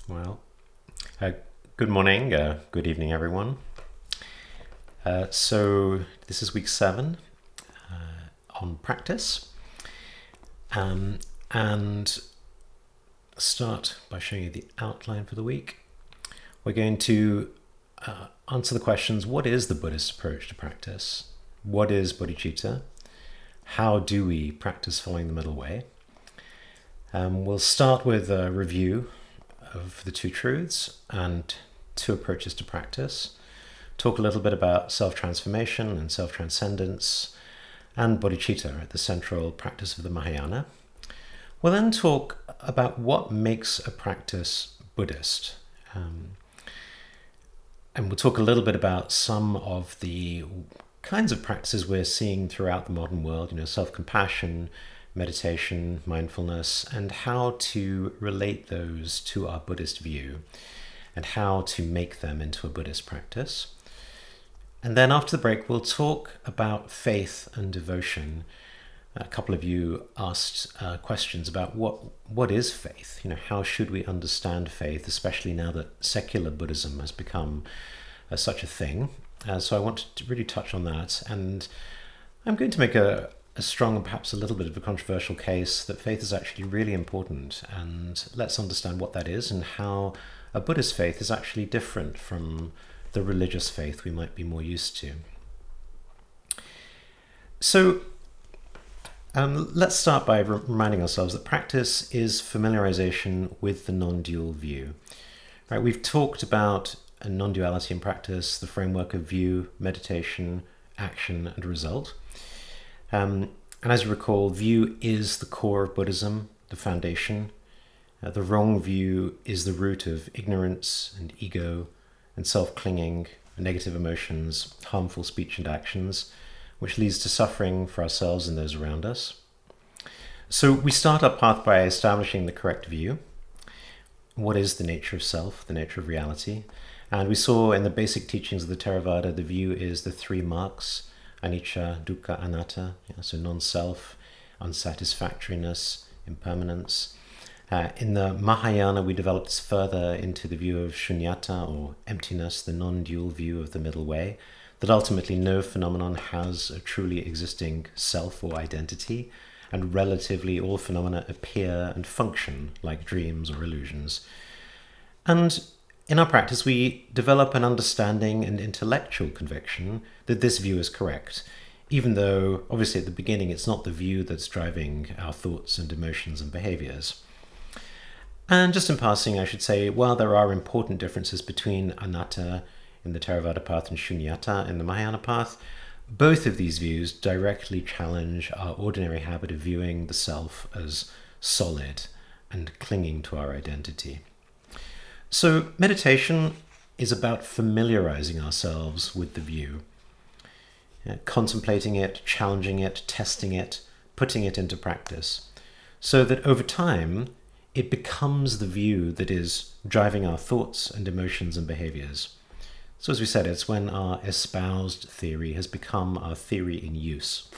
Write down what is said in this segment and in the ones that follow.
Well, good morning, good evening, everyone. So this is week 7 on practice, and start by showing you the outline for the week. We're going to answer the questions: what is the Buddhist approach to practice? What is Bodhichitta? How do we practice following the middle way? We'll start with a review of the two truths and two approaches to practice. Talk a little bit about self-transformation and self-transcendence and bodhicitta, the central practice of the Mahayana. We'll then talk about what makes a practice Buddhist. And we'll talk a little bit about some of the kinds of practices we're seeing throughout the modern world, self-compassion, meditation, mindfulness, and how to relate those to our Buddhist view and how to make them into a Buddhist practice. And then after the break, we'll talk about faith and devotion. A couple of you asked questions about what is faith? How should we understand faith, especially now that secular Buddhism has become such a thing? So I want to really touch on that. And I'm going to make a strong and perhaps a little bit of a controversial case that faith is actually really important, and let's understand what that is and how a Buddhist faith is actually different from the religious faith we might be more used to. So let's start by reminding ourselves that practice is familiarization with the non-dual view. Right? We've talked about a non-duality in practice, the framework of view, meditation, action, and result. And as you recall, view is the core of Buddhism, the foundation. The wrong view is the root of ignorance and ego and self-clinging, negative emotions, harmful speech and actions, which leads to suffering for ourselves and those around us. So we start our path by establishing the correct view. What is the nature of self, the nature of reality? And we saw in the basic teachings of the Theravada, the view is the three marks: anicca, dukkha, anatta, so non-self, unsatisfactoriness, impermanence. In the Mahayana, we developed this further into the view of shunyata, or emptiness, the non-dual view of the middle way, that ultimately no phenomenon has a truly existing self or identity, and relatively all phenomena appear and function like dreams or illusions. And in our practice, we develop an understanding and intellectual conviction that this view is correct, even though, obviously, at the beginning, it's not the view that's driving our thoughts and emotions and behaviors. And just in passing, I should say, while there are important differences between anatta in the Theravada path and shunyata in the Mahayana path, both of these views directly challenge our ordinary habit of viewing the self as solid and clinging to our identity. So meditation is about familiarizing ourselves with the view, contemplating it, challenging it, testing it, putting it into practice, so that over time it becomes the view that is driving our thoughts and emotions and behaviors. So as we said, it's when our espoused theory has become our theory in use.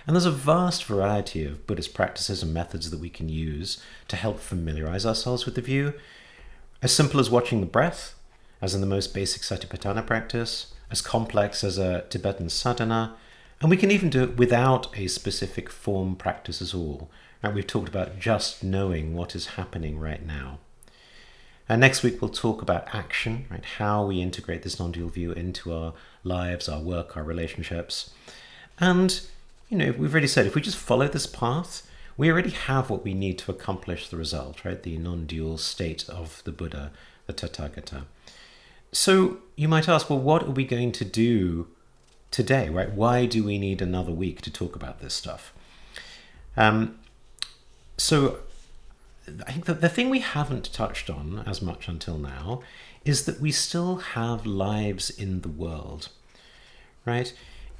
And there's a vast variety of Buddhist practices and methods that we can use to help familiarize ourselves with the view. As simple as watching the breath, as in the most basic satipatthana practice, as complex as a Tibetan sadhana, and we can even do it without a specific form practice at all. And we've talked about just knowing what is happening right now. And next week we'll talk about action, right? How we integrate this non-dual view into our lives, our work, our relationships. And, we've already said, if we just follow this path, we already have what we need to accomplish the result, right? The non-dual state of the Buddha, the Tathagata. So you might ask, well, what are we going to do today, right? Why do we need another week to talk about this stuff? So I think that the thing we haven't touched on as much until now is that we still have lives in the world, right?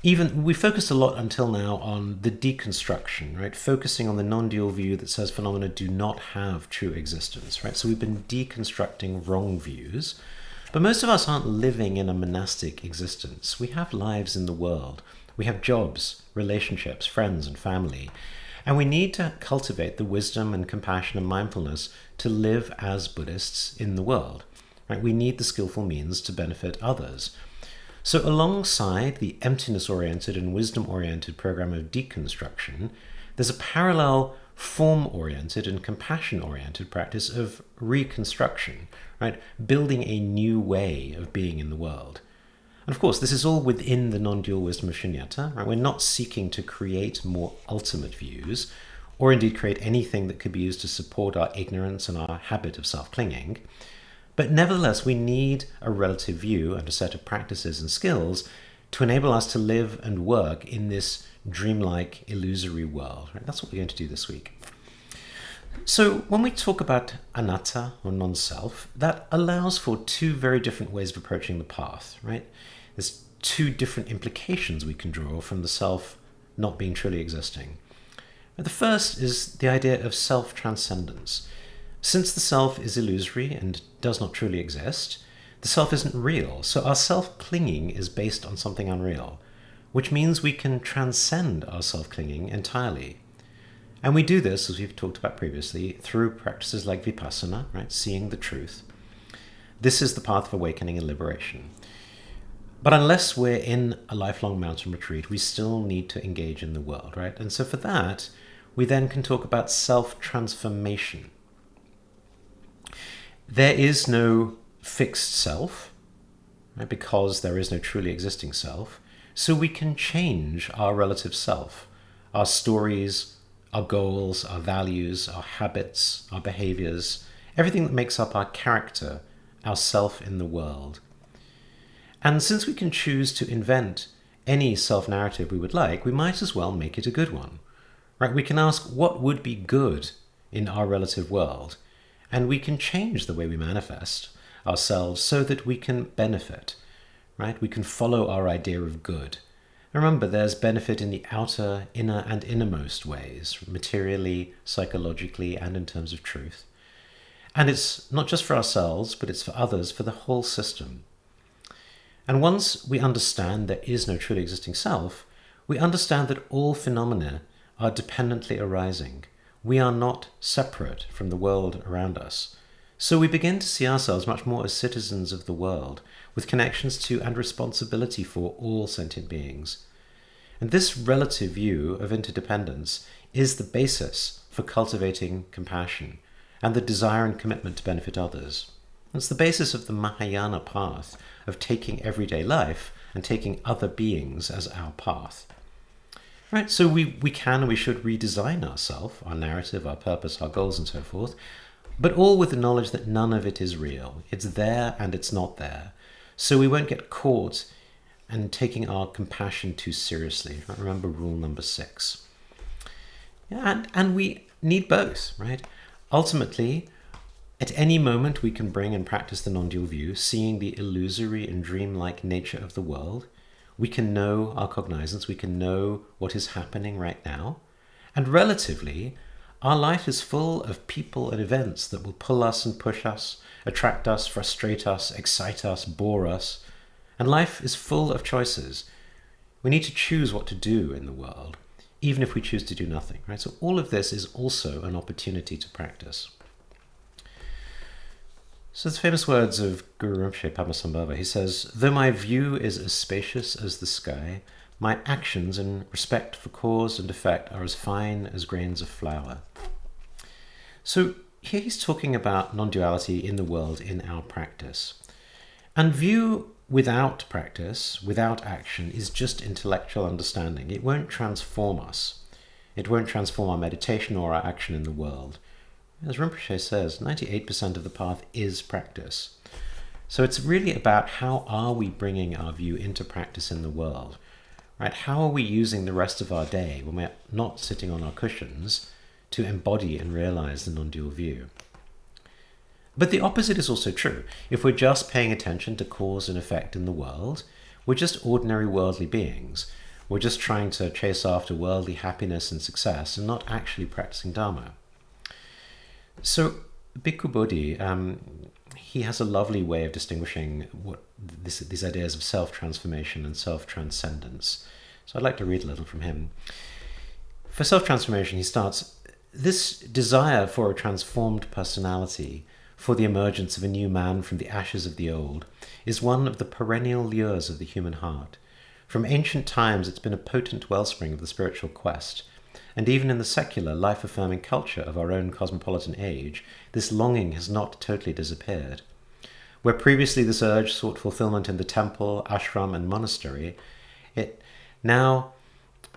Even we focused a lot until now on the deconstruction, right? Focusing on the non-dual view that says phenomena do not have true existence, right? So we've been deconstructing wrong views, but most of us aren't living in a monastic existence. We have lives in the world. We have jobs, relationships, friends, and family. And we need to cultivate the wisdom and compassion and mindfulness to live as Buddhists in the world. Right? We need the skillful means to benefit others. So alongside the emptiness-oriented and wisdom-oriented program of deconstruction, there's a parallel form-oriented and compassion-oriented practice of reconstruction, right? Building a new way of being in the world. And of course, this is all within the non-dual wisdom of Shunyata. Right? We're not seeking to create more ultimate views, or indeed create anything that could be used to support our ignorance and our habit of self-clinging. But nevertheless, we need a relative view and a set of practices and skills to enable us to live and work in this dreamlike, illusory world. Right? That's what we're going to do this week. So when we talk about anatta, or non-self, that allows for two very different ways of approaching the path. Right? There's two different implications we can draw from the self not being truly existing. The first is the idea of self-transcendence. Since the self is illusory and does not truly exist, the self isn't real, so our self-clinging is based on something unreal, which means we can transcend our self-clinging entirely. And we do this, as we've talked about previously, through practices like vipassana, right? Seeing the truth. This is the path of awakening and liberation. But unless we're in a lifelong mountain retreat, we still need to engage in the world, right? And so for that, we then can talk about self-transformation. There is no fixed self, right, because there is no truly existing self, so we can change our relative self, our stories, our goals, our values, our habits, our behaviors, everything that makes up our character, our self in the world. And since we can choose to invent any self-narrative we would like, we might as well make it a good one. Right? We can ask what would be good in our relative world, and we can change the way we manifest ourselves so that we can benefit, right? We can follow our idea of good. Remember, there's benefit in the outer, inner, and innermost ways, materially, psychologically, and in terms of truth. And it's not just for ourselves, but it's for others, for the whole system. And once we understand there is no truly existing self, we understand that all phenomena are dependently arising. We are not separate from the world around us. So we begin to see ourselves much more as citizens of the world, with connections to and responsibility for all sentient beings. And this relative view of interdependence is the basis for cultivating compassion and the desire and commitment to benefit others. It's the basis of the Mahayana path of taking everyday life and taking other beings as our path. Right, so we can and we should redesign ourselves, our narrative, our purpose, our goals, and so forth, but all with the knowledge that none of it is real. It's there and it's not there. So we won't get caught in taking our compassion too seriously. Remember rule number 6. Yeah, and we need both, right? Ultimately, at any moment we can bring and practice the non-dual view, seeing the illusory and dreamlike nature of the world. We can know our cognizance, we can know what is happening right now, and relatively, our life is full of people and events that will pull us and push us, attract us, frustrate us, excite us, bore us, and life is full of choices. We need to choose what to do in the world, even if we choose to do nothing, right? So all of this is also an opportunity to practice. So the famous words of Guru Rinpoche Padmasambhava, he says, "Though my view is as spacious as the sky, my actions in respect for cause and effect are as fine as grains of flour." So here he's talking about non-duality in the world in our practice. And view without practice, without action, is just intellectual understanding. It won't transform us. It won't transform our meditation or our action in the world. As Rinpoche says, 98% of the path is practice. So it's really about how are we bringing our view into practice in the world, right? How are we using the rest of our day when we're not sitting on our cushions to embody and realize the non-dual view? But the opposite is also true. If we're just paying attention to cause and effect in the world, we're just ordinary worldly beings. We're just trying to chase after worldly happiness and success and not actually practicing Dharma. So Bhikkhu Bodhi, he has a lovely way of distinguishing these ideas of self-transformation and self-transcendence. So I'd like to read a little from him. For self-transformation, he starts, this desire for a transformed personality, for the emergence of a new man from the ashes of the old, is one of the perennial lures of the human heart. From ancient times, it's been a potent wellspring of the spiritual quest, and even in the secular, life-affirming culture of our own cosmopolitan age, this longing has not totally disappeared. Where previously this urge sought fulfillment in the temple, ashram, and monastery, it now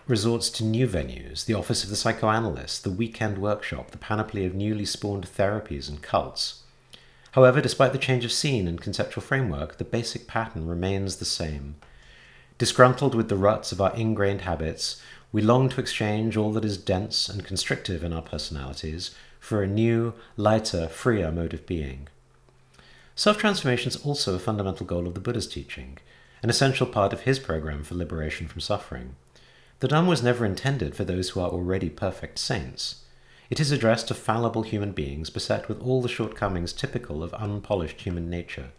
resorts to new venues, the office of the psychoanalyst, the weekend workshop, the panoply of newly spawned therapies and cults. However, despite the change of scene and conceptual framework, the basic pattern remains the same. Disgruntled with the ruts of our ingrained habits, we long to exchange all that is dense and constrictive in our personalities for a new, lighter, freer mode of being. Self-transformation is also a fundamental goal of the Buddha's teaching, an essential part of his program for liberation from suffering. The Dhamma was never intended for those who are already perfect saints. It is addressed to fallible human beings beset with all the shortcomings typical of unpolished human nature: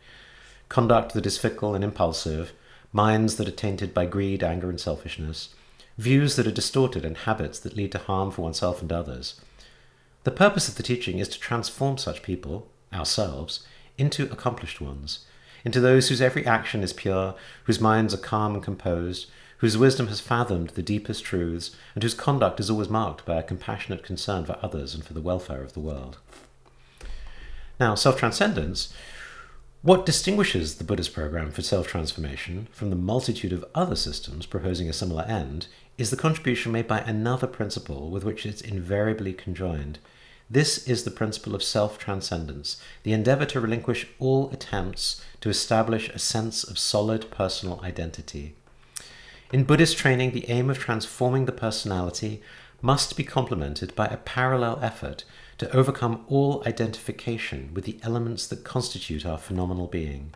conduct that is fickle and impulsive, minds that are tainted by greed, anger, and selfishness, views that are distorted, and habits that lead to harm for oneself and others. The purpose of the teaching is to transform such people, ourselves, into accomplished ones, into those whose every action is pure, whose minds are calm and composed, whose wisdom has fathomed the deepest truths, and whose conduct is always marked by a compassionate concern for others and for the welfare of the world. Now, self-transcendence. What distinguishes the Buddha's program for self-transformation from the multitude of other systems proposing a similar end is the contribution made by another principle with which it's invariably conjoined. This is the principle of self-transcendence, the endeavor to relinquish all attempts to establish a sense of solid personal identity. In Buddhist training, the aim of transforming the personality must be complemented by a parallel effort to overcome all identification with the elements that constitute our phenomenal being.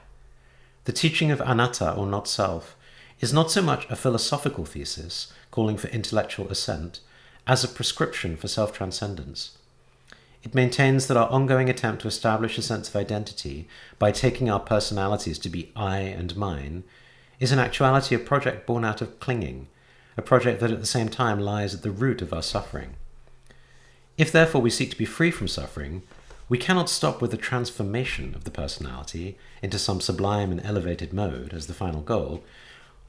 The teaching of anatta, or not self, is not so much a philosophical thesis calling for intellectual assent as a prescription for self-transcendence. It maintains that our ongoing attempt to establish a sense of identity by taking our personalities to be I and mine is in actuality a project born out of clinging, a project that at the same time lies at the root of our suffering. If therefore we seek to be free from suffering, we cannot stop with the transformation of the personality into some sublime and elevated mode as the final goal.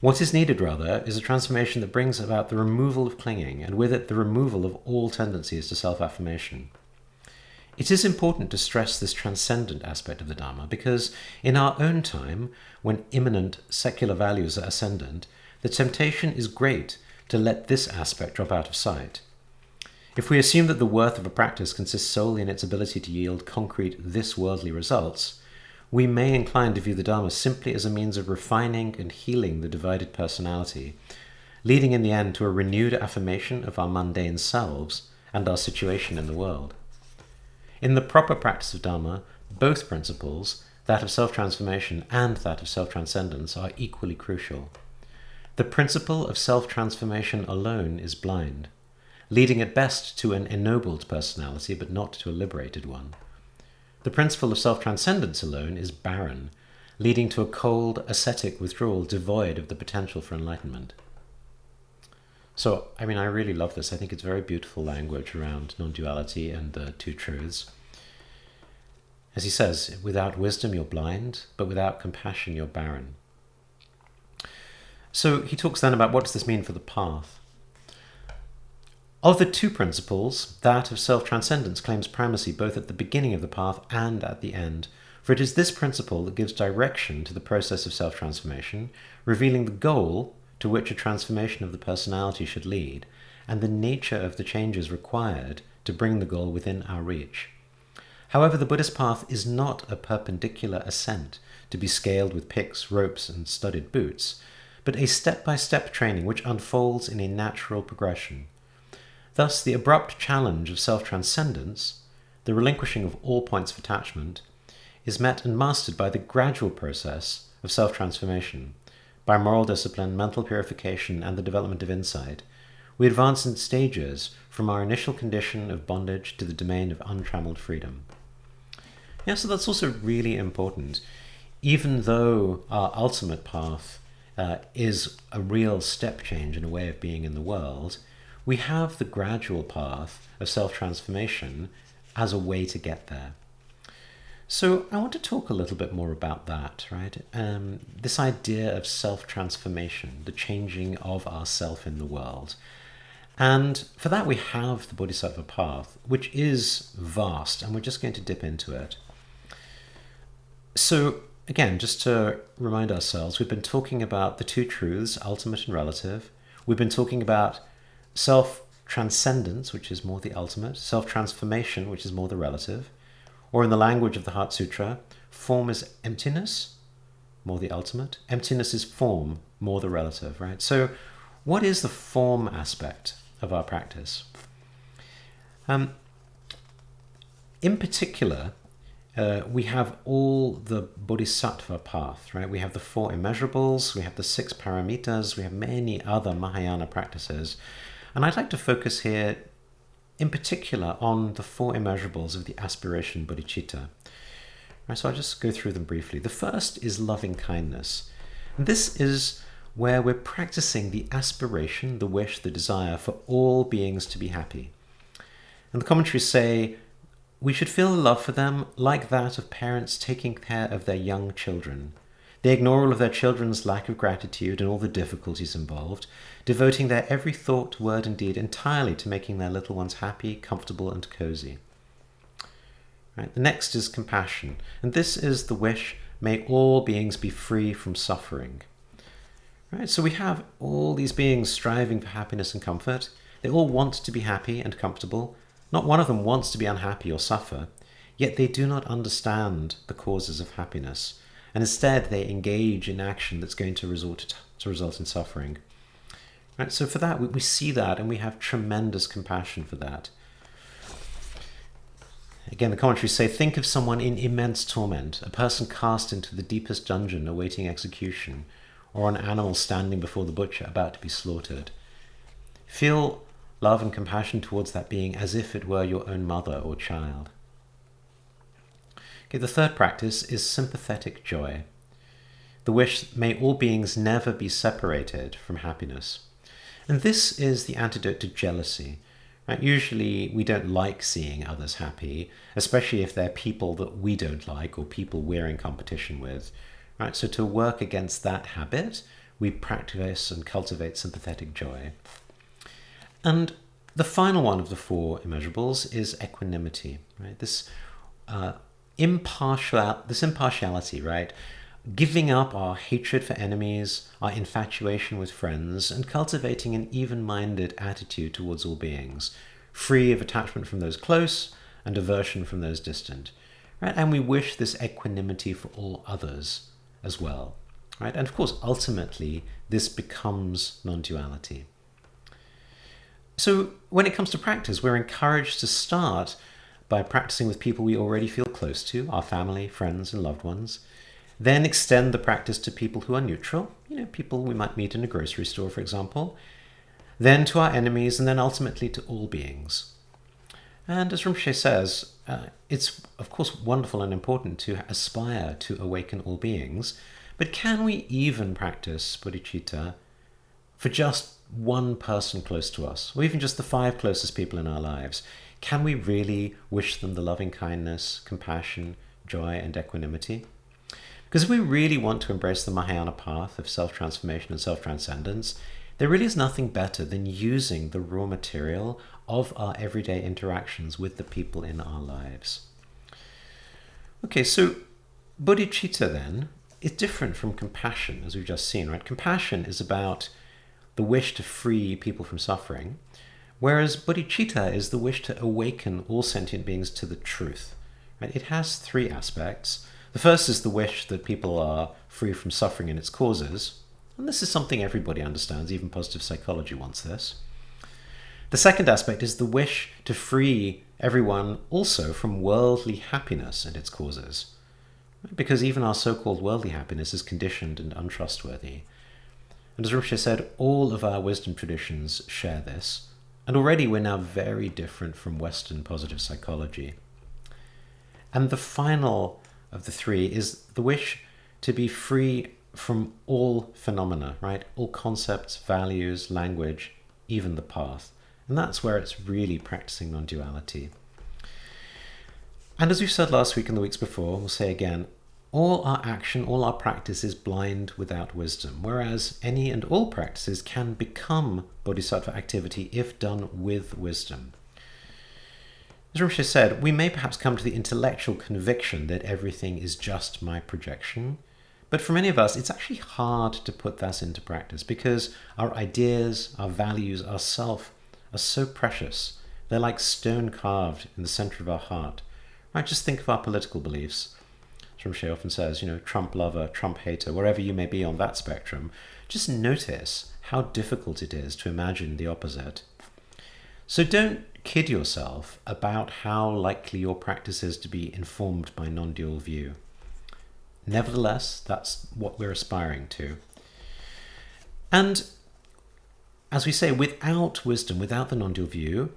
What is needed, rather, is a transformation that brings about the removal of clinging, and with it the removal of all tendencies to self-affirmation. It is important to stress this transcendent aspect of the Dhamma because, in our own time, when immanent secular values are ascendant, the temptation is great to let this aspect drop out of sight. If we assume that the worth of a practice consists solely in its ability to yield concrete, this-worldly results, we may incline to view the Dhamma simply as a means of refining and healing the divided personality, leading in the end to a renewed affirmation of our mundane selves and our situation in the world. In the proper practice of Dhamma, both principles, that of self-transformation and that of self-transcendence, are equally crucial. The principle of self-transformation alone is blind, leading at best to an ennobled personality, but not to a liberated one. The principle of self-transcendence alone is barren, leading to a cold, ascetic withdrawal devoid of the potential for enlightenment. So, I really love this. I think it's very beautiful language around non-duality and the two truths. As he says, without wisdom you're blind, but without compassion you're barren. So he talks then about what does this mean for the path. Of the two principles, that of self-transcendence claims primacy both at the beginning of the path and at the end, for it is this principle that gives direction to the process of self-transformation, revealing the goal to which a transformation of the personality should lead, and the nature of the changes required to bring the goal within our reach. However, the Buddhist path is not a perpendicular ascent to be scaled with picks, ropes, and studded boots, but a step-by-step training which unfolds in a natural progression. Thus, the abrupt challenge of self-transcendence, the relinquishing of all points of attachment, is met and mastered by the gradual process of self-transformation. By moral discipline, mental purification, and the development of insight, we advance in stages from our initial condition of bondage to the domain of untrammeled freedom. Yeah, so that's also really important. Even though our ultimate path is a real step change in a way of being in the world, we have the gradual path of self-transformation as a way to get there. So I want to talk a little bit more about that, right? This idea of self-transformation, the changing of ourself in the world. And for that we have the Bodhisattva path, which is vast, and we're just going to dip into it. So again, just to remind ourselves, we've been talking about the two truths, ultimate and relative. We've been talking about self-transcendence, which is more the ultimate, self-transformation, which is more the relative. Or in the language of the Heart Sutra, form is emptiness, more the ultimate. Emptiness is form, more the relative, right? So what is the form aspect of our practice? In particular, we have all the Bodhisattva path, right? We have the 4 immeasurables, we have the 6 paramitas, we have many other Mahayana practices. And I'd like to focus here in particular on the 4 immeasurables of the aspiration bodhicitta. Right, so I'll just go through them briefly. The first is loving kindness. And this is where we're practicing the aspiration, the wish, the desire for all beings to be happy. And the commentaries say, we should feel love for them like that of parents taking care of their young children. They ignore all of their children's lack of gratitude and all the difficulties involved, devoting their every thought, word, and deed entirely to making their little ones happy, comfortable, and cozy. Right? The next is compassion, and this is the wish, may all beings be free from suffering. Right? So we have all these beings striving for happiness and comfort. They all want to be happy and comfortable. Not one of them wants to be unhappy or suffer, yet they do not understand the causes of happiness. And instead they engage in action that's going to result in suffering. Right? So for that, we see that, and we have tremendous compassion for that. Again, the commentaries say, think of someone in immense torment, a person cast into the deepest dungeon awaiting execution, or an animal standing before the butcher about to be slaughtered. Feel love and compassion towards that being as if it were your own mother or child. Okay, the third practice is sympathetic joy. The wish, may all beings never be separated from happiness. And this is the antidote to jealousy. Right? Usually we don't like seeing others happy, especially if they're people that we don't like or people we're in competition with. Right? So to work against that habit, we practice and cultivate sympathetic joy. And the final one of the 4 immeasurables is equanimity. Right? This impartiality, right? Giving up our hatred for enemies, our infatuation with friends, and cultivating an even-minded attitude towards all beings, free of attachment from those close and aversion from those distant. Right? And we wish this equanimity for all others as well. Right? And of course, ultimately, this becomes non-duality. So when it comes to practice, we're encouraged to start by practicing with people we already feel close to, our family, friends, and loved ones. Then extend the practice to people who are neutral, people we might meet in a grocery store, for example. Then to our enemies, and then ultimately to all beings. And as Rinpoche says, it's of course wonderful and important to aspire to awaken all beings, but can we even practice bodhicitta for just one person close to us, or even just the 5 closest people in our lives? Can we really wish them the loving kindness, compassion, joy, and equanimity? Because if we really want to embrace the Mahayana path of self-transformation and self-transcendence, there really is nothing better than using the raw material of our everyday interactions with the people in our lives. Okay, so bodhicitta then is different from compassion, as we've just seen, right? Compassion is about the wish to free people from suffering, whereas bodhicitta is the wish to awaken all sentient beings to the truth. Right? It has 3 aspects. The first is the wish that people are free from suffering and its causes, and this is something everybody understands, even positive psychology wants this. The second aspect is the wish to free everyone also from worldly happiness and its causes, because even our so-called worldly happiness is conditioned and untrustworthy. And as Rinpoche said, all of our wisdom traditions share this, and already we're now very different from Western positive psychology. And the final of the 3 is the wish to be free from all phenomena, right? All concepts, values, language, even the path. And that's where it's really practicing non-duality. And as we've said last week and the weeks before, we'll say again, all our action, all our practice is blind without wisdom, whereas any and all practices can become bodhisattva activity if done with wisdom. As Rinpoche said, we may perhaps come to the intellectual conviction that everything is just my projection, but for many of us, it's actually hard to put that into practice because our ideas, our values, our self are so precious. They're like stone carved in the center of our heart. Right? Just think of our political beliefs. Rinpoche often says, Trump lover, Trump hater, wherever you may be on that spectrum, just notice how difficult it is to imagine the opposite. So don't kid yourself about how likely your practice is to be informed by non-dual view. Nevertheless, that's what we're aspiring to. And as we say, without wisdom, without the non-dual view,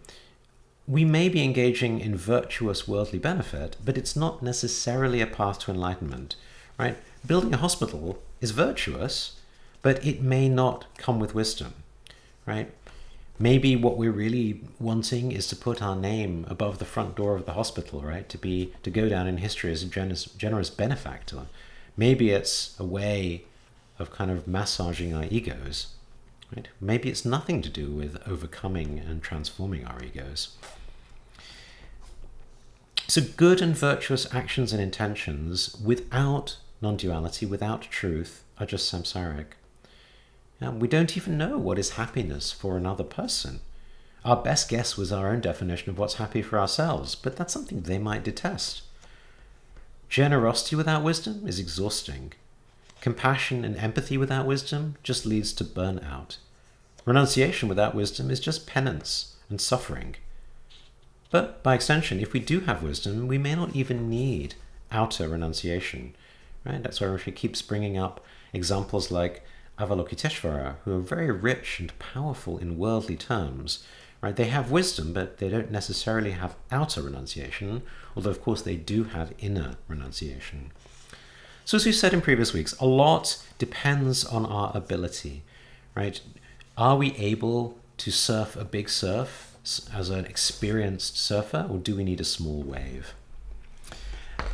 we may be engaging in virtuous worldly benefit, but it's not necessarily a path to enlightenment, right? Building a hospital is virtuous, but it may not come with wisdom, right? Maybe what we're really wanting is to put our name above the front door of the hospital, right? To go down in history as a generous benefactor. Maybe it's a way of kind of massaging our egos, right? Maybe it's nothing to do with overcoming and transforming our egos. So good and virtuous actions and intentions without non-duality, without truth, are just samsaric. We don't even know what is happiness for another person. Our best guess was our own definition of what's happy for ourselves, but that's something they might detest. Generosity without wisdom is exhausting. Compassion and empathy without wisdom just leads to burnout. Renunciation without wisdom is just penance and suffering. But by extension, if we do have wisdom, we may not even need outer renunciation. Right? That's why Rinpoche keeps bringing up examples like Avalokiteshvara, who are very rich and powerful in worldly terms. Right? They have wisdom, but they don't necessarily have outer renunciation, although of course they do have inner renunciation. So as we said in previous weeks, a lot depends on our ability. Right? Are we able to surf a big surf as an experienced surfer, or do we need a small wave?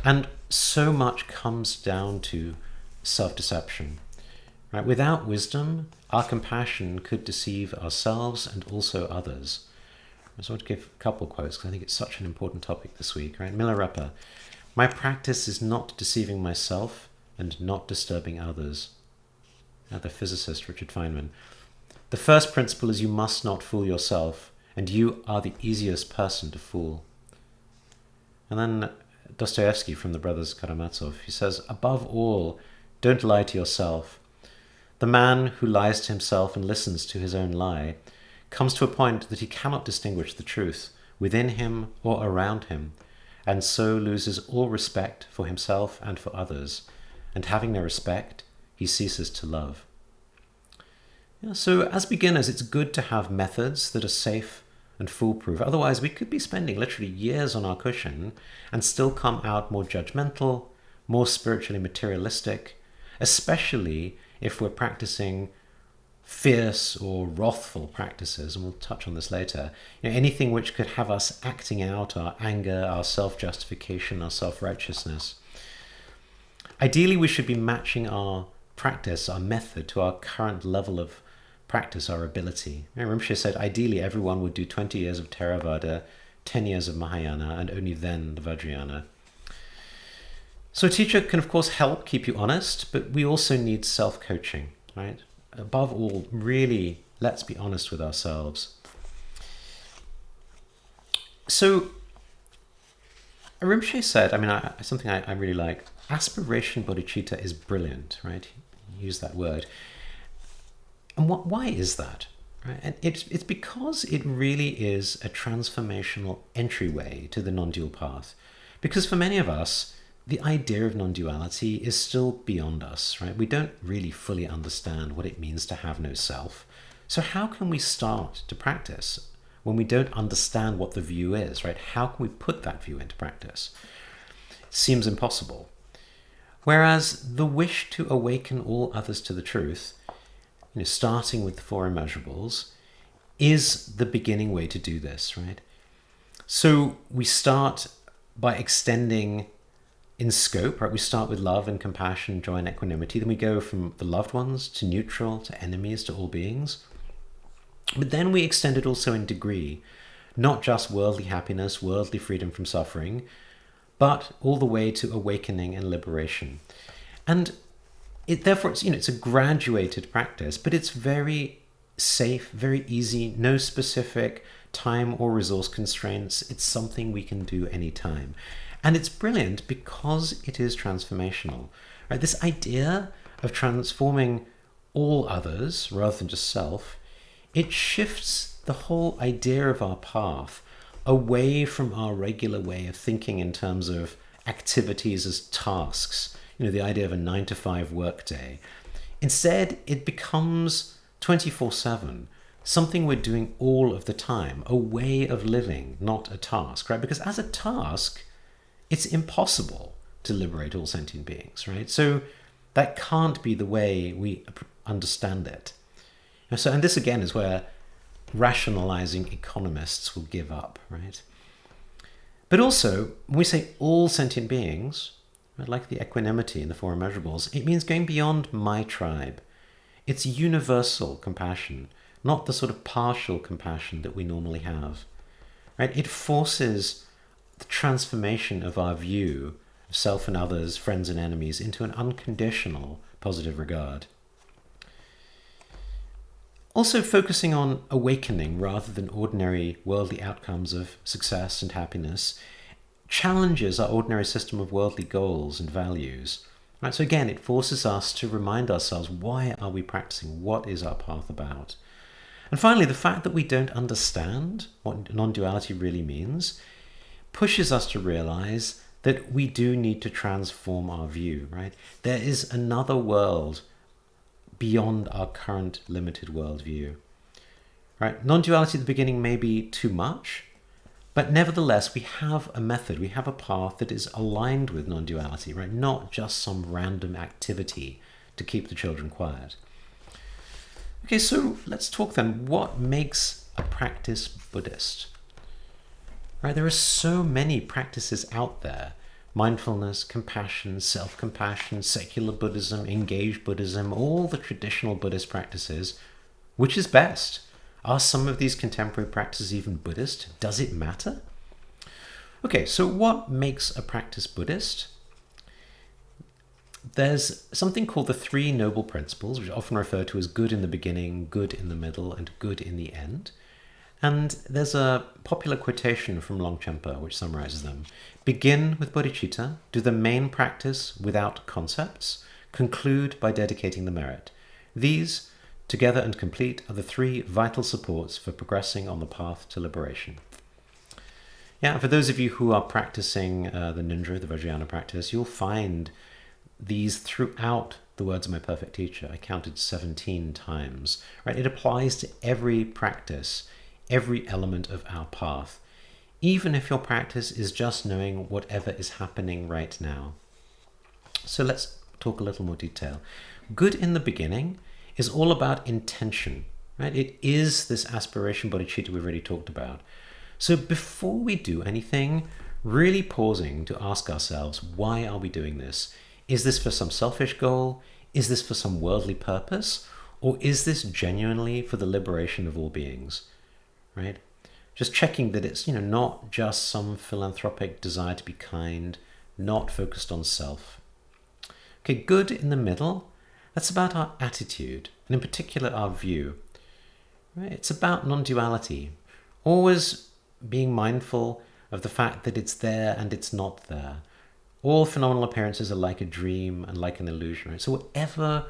And so much comes down to self-deception. Right? Without wisdom, our compassion could deceive ourselves and also others. I just want to give a couple of quotes because I think it's such an important topic this week. Right? Milarepa, my practice is not deceiving myself and not disturbing others. The physicist Richard Feynman. The first principle is you must not fool yourself, and you are the easiest person to fool. And then Dostoevsky from the brothers Karamazov, he says, above all, don't lie to yourself. The man who lies to himself and listens to his own lie comes to a point that he cannot distinguish the truth within him or around him, and so loses all respect for himself and for others, and having no respect, he ceases to love. So as beginners, it's good to have methods that are safe and foolproof. Otherwise, we could be spending literally years on our cushion and still come out more judgmental, more spiritually materialistic, especially if we're practicing fierce or wrathful practices, and we'll touch on this later. Anything which could have us acting out our anger, our self-justification, our self-righteousness. Ideally, we should be matching our practice, our method, to our current level of practice, our ability. Rinpoche said ideally everyone would do 20 years of Theravada, 10 years of Mahayana, and only then the Vajrayana. So a teacher can of course help keep you honest, but we also need self-coaching, right? Above all, really, let's be honest with ourselves. So Rinpoche said, something I really like, aspiration bodhicitta is brilliant, right? He used that word. And why is that? Right? And it's because it really is a transformational entryway to the non-dual path. Because for many of us, the idea of non-duality is still beyond us, right? We don't really fully understand what it means to have no self. So how can we start to practice when we don't understand what the view is, right? How can we put that view into practice? It seems impossible. Whereas the wish to awaken all others to the truth, starting with the four immeasurables, is the beginning way to do this, right? So we start by extending in scope, right? We start with love and compassion, joy and equanimity. Then we go from the loved ones to neutral, to enemies, to all beings. But then we extend it also in degree, not just worldly happiness, worldly freedom from suffering, but all the way to awakening and liberation. And therefore, it's a graduated practice, but it's very safe, very easy, no specific time or resource constraints. It's something we can do anytime. And it's brilliant because it is transformational. Right? This idea of transforming all others rather than just self, it shifts the whole idea of our path away from our regular way of thinking in terms of activities as tasks, the idea of a 9-to-5 workday. Instead, it becomes 24/7, something we're doing all of the time, a way of living, not a task, right? Because as a task, it's impossible to liberate all sentient beings, right? So that can't be the way we understand it. And this again is where rationalizing economists will give up, right? But also, when we say all sentient beings, like the equanimity in the Four Immeasurables, it means going beyond my tribe. It's universal compassion, not the sort of partial compassion that we normally have, right? It forces the transformation of our view of self and others, friends and enemies, into an unconditional positive regard. Also focusing on awakening rather than ordinary worldly outcomes of success and happiness challenges our ordinary system of worldly goals and values. Right? So again, it forces us to remind ourselves, why are we practicing? What is our path about? And finally, the fact that we don't understand what non-duality really means pushes us to realize that we do need to transform our view, right? There is another world beyond our current limited worldview, right? Non-duality at the beginning may be too much, but nevertheless, we have a method, we have a path that is aligned with non-duality, right? Not just some random activity to keep the children quiet. Okay, so let's talk then. What makes a practice Buddhist? Right, there are so many practices out there. Mindfulness, compassion, self-compassion, secular Buddhism, engaged Buddhism, all the traditional Buddhist practices. Which is best? Are some of these contemporary practices even Buddhist? Does it matter? Okay, so what makes a practice Buddhist? There's something called the Three Noble Principles, which are often referred to as good in the beginning, good in the middle, and good in the end. And there's a popular quotation from Longchenpa which summarizes them. Begin with Bodhichitta, do the main practice without concepts, conclude by dedicating the merit. These, together and complete, are the three vital supports for progressing on the path to liberation. Yeah, for those of you who are practicing the Nindra, the Vajrayana practice, you'll find these throughout the words of my perfect teacher. I counted 17 times. Right? It applies to every practice, every element of our path, even if your practice is just knowing whatever is happening right now. So let's talk a little more detail. Good in the beginning is all about intention, right? It is this aspiration bodhicitta we've already talked about. So before we do anything, really pausing to ask ourselves, why are we doing this? Is this for some selfish goal? Is this for some worldly purpose? Or is this genuinely for the liberation of all beings? Right? Just checking that it's, not just some philanthropic desire to be kind, not focused on self. Okay, good in the middle, that's about our attitude, and in particular our view. Right? It's about non-duality, always being mindful of the fact that it's there and it's not there. All phenomenal appearances are like a dream and like an illusion. Right? So whatever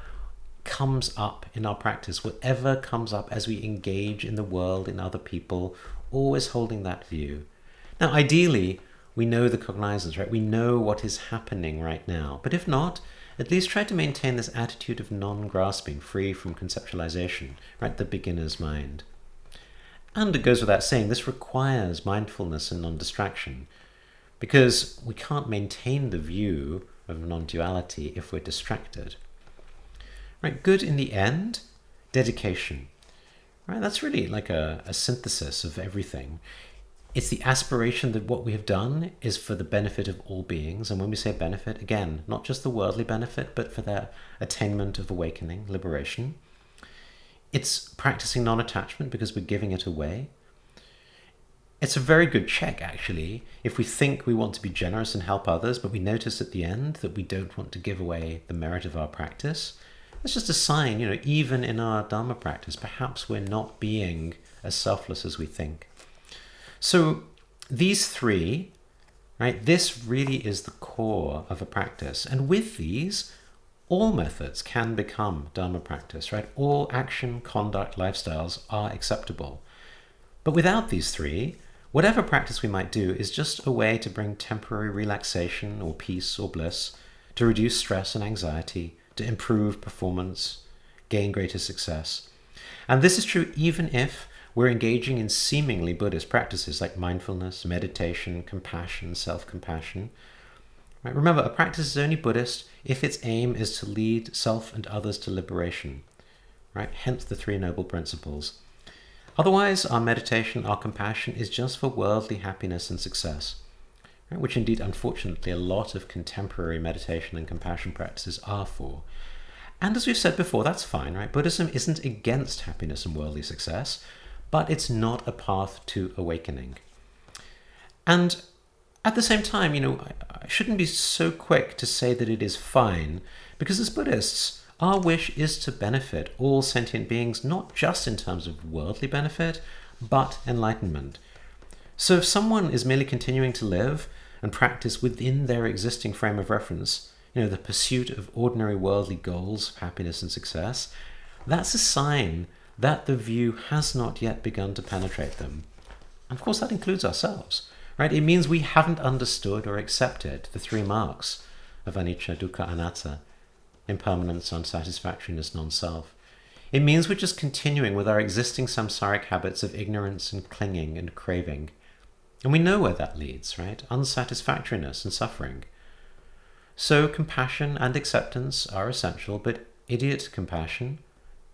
comes up in our practice, whatever comes up as we engage in the world, in other people, always holding that view. Now, ideally, we know the cognizance, right? We know what is happening right now. But if not, at least try to maintain this attitude of non-grasping, free from conceptualization, right? The beginner's mind. And it goes without saying, this requires mindfulness and non-distraction, because we can't maintain the view of non-duality if we're distracted. Right, good in the end, dedication. right? That's really like a synthesis of everything. It's the aspiration that what we have done is for the benefit of all beings. And when we say benefit, again, not just the worldly benefit, but for their attainment of awakening, liberation. It's practicing non-attachment because we're giving it away. It's a very good check, actually, if we think we want to be generous and help others, but we notice at the end that we don't want to give away the merit of our practice. It's just a sign, even in our Dharma practice, perhaps we're not being as selfless as we think. So these three, right, this really is the core of a practice. And with these, all methods can become Dharma practice, right? All action, conduct, lifestyles are acceptable. But without these three, whatever practice we might do is just a way to bring temporary relaxation or peace or bliss, to reduce stress and anxiety, to improve performance, gain greater success. And this is true even if we're engaging in seemingly Buddhist practices like mindfulness, meditation, compassion, self-compassion. Right? Remember, a practice is only Buddhist if its aim is to lead self and others to liberation. Right? Hence the Three Noble Principles. Otherwise, our meditation, our compassion is just for worldly happiness and success, right? Which indeed, unfortunately, a lot of contemporary meditation and compassion practices are for. And as we've said before, that's fine, right? Buddhism isn't against happiness and worldly success, but it's not a path to awakening. And at the same time, I shouldn't be so quick to say that it is fine, because as Buddhists, our wish is to benefit all sentient beings, not just in terms of worldly benefit, but enlightenment. So if someone is merely continuing to live and practice within their existing frame of reference, the pursuit of ordinary worldly goals of happiness and success, that's a sign that the view has not yet begun to penetrate them. And of course, that includes ourselves, right? It means we haven't understood or accepted the three marks of anicca, dukkha, anatta: impermanence, unsatisfactoriness, non-self. It means we're just continuing with our existing samsaric habits of ignorance and clinging and craving. And we know where that leads, right? Unsatisfactoriness and suffering. So compassion and acceptance are essential, but idiot compassion,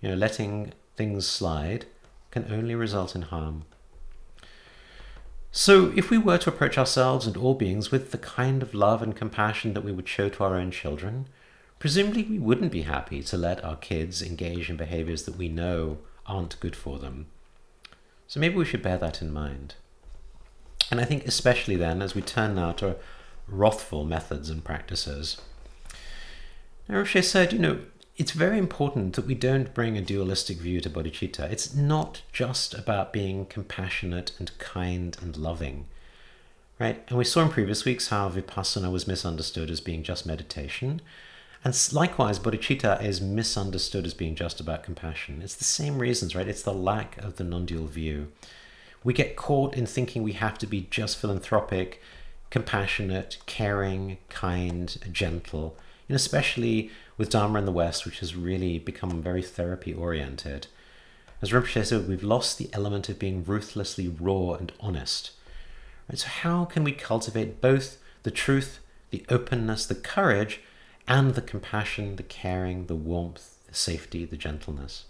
letting things slide, can only result in harm. So if we were to approach ourselves and all beings with the kind of love and compassion that we would show to our own children, presumably we wouldn't be happy to let our kids engage in behaviors that we know aren't good for them. So maybe we should bear that in mind. And I think especially then, as we turn now to wrathful methods and practices, Rinpoche said, it's very important that we don't bring a dualistic view to bodhicitta. It's not just about being compassionate and kind and loving, right? And we saw in previous weeks how vipassana was misunderstood as being just meditation. And likewise, bodhicitta is misunderstood as being just about compassion. It's the same reasons, right? It's the lack of the non-dual view. We get caught in thinking we have to be just philanthropic, compassionate, caring, kind, gentle, especially with Dharma in the West, which has really become very therapy-oriented. As Rinpoche said, we've lost the element of being ruthlessly raw and honest. Right? So how can we cultivate both the truth, the openness, the courage, and the compassion, the caring, the warmth, the safety, the gentleness?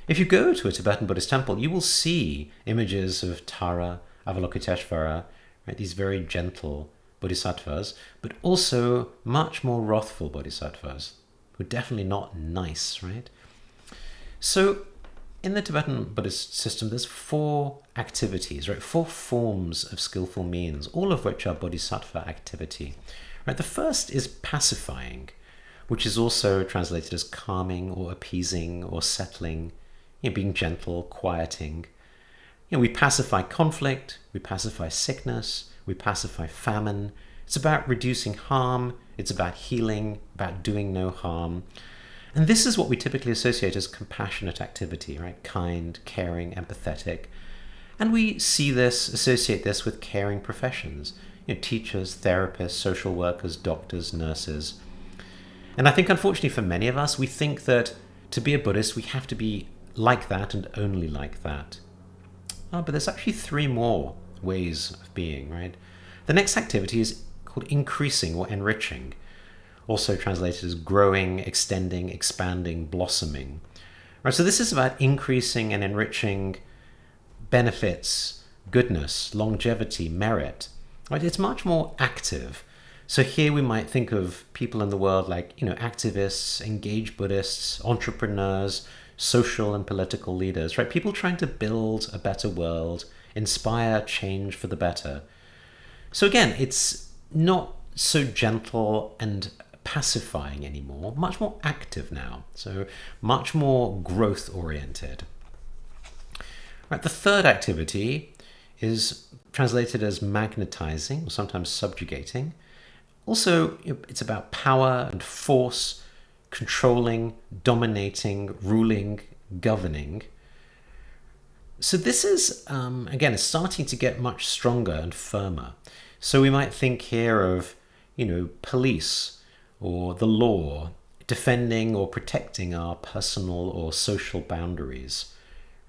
If you go to a Tibetan Buddhist temple, you will see images of Tara, Avalokiteshvara, right, these very gentle bodhisattvas, but also much more wrathful bodhisattvas, who are definitely not nice, right? So in the Tibetan Buddhist system, there's 4 activities, right? 4 forms of skillful means, all of which are bodhisattva activity. Right? The first is pacifying, which is also translated as calming or appeasing or settling, being gentle, quieting. We pacify conflict, we pacify sickness, we pacify famine. It's about reducing harm, it's about healing, about doing no harm. And this is what we typically associate as compassionate activity, right? Kind, caring, empathetic. And we associate this with caring professions, teachers, therapists, social workers, doctors, nurses. And I think unfortunately for many of us, we think that to be a Buddhist, we have to be like that and only like that. But there's actually 3 more ways of being, right? The next activity is called increasing or enriching, also translated as growing, extending, expanding, blossoming. Right, so this is about increasing and enriching benefits, goodness, longevity, merit. Right? It's much more active. So here we might think of people in the world like, activists, engaged Buddhists, entrepreneurs, social and political leaders, right? People trying to build a better world, inspire change for the better. So again, it's not so gentle and pacifying anymore, much more active now. So much more growth oriented. Right, the third activity is translated as magnetizing, or sometimes subjugating. Also, it's about power and force, controlling, dominating, ruling, governing. So this is, again, it's starting to get much stronger and firmer. So we might think here of, police or the law defending or protecting our personal or social boundaries.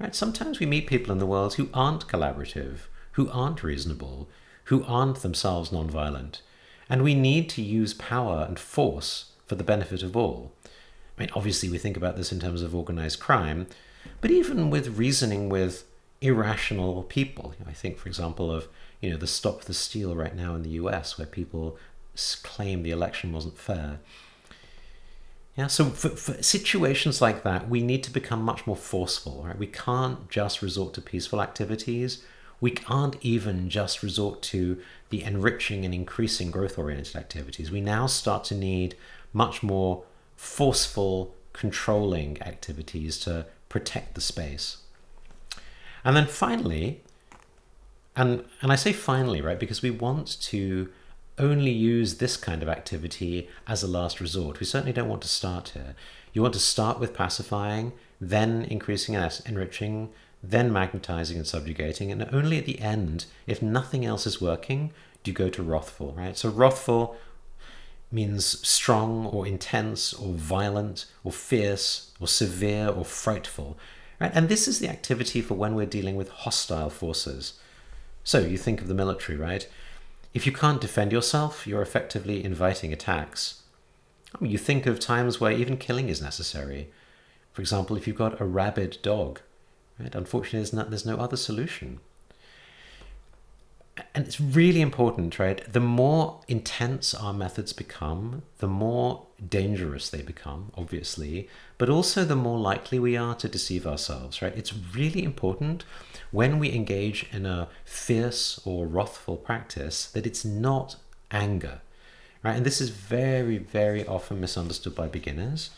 Right? Sometimes we meet people in the world who aren't collaborative, who aren't reasonable, who aren't themselves nonviolent. And we need to use power and force for the benefit of all. I mean, obviously we think about this in terms of organized crime, but even with reasoning with irrational people. I think, for example, of the Stop the Steal right now in the US, where people claim the election wasn't fair. Yeah, so for situations like that, we need to become much more forceful, right? We can't just resort to peaceful activities. We can't even just resort to the enriching and increasing growth-oriented activities. We now start to need much more forceful, controlling activities to protect the space. And then finally, and I say finally, right, because we want to only use this kind of activity as a last resort. We certainly don't want to start here. You want to start with pacifying, then increasing and enriching, then magnetizing and subjugating, and only at the end, if nothing else is working, do you go to wrathful, right? So wrathful means strong or intense or violent or fierce or severe or frightful, right? And this is the activity for when we're dealing with hostile forces. So you think of the military, right? If you can't defend yourself, you're effectively inviting attacks. You think of times where even killing is necessary. For example, if you've got a rabid dog, right? Unfortunately, there's no other solution. And it's really important, right? The more intense our methods become, the more dangerous they become, obviously, but also the more likely we are to deceive ourselves, right? It's really important when we engage in a fierce or wrathful practice that it's not anger, right? And this is very, very often misunderstood by beginners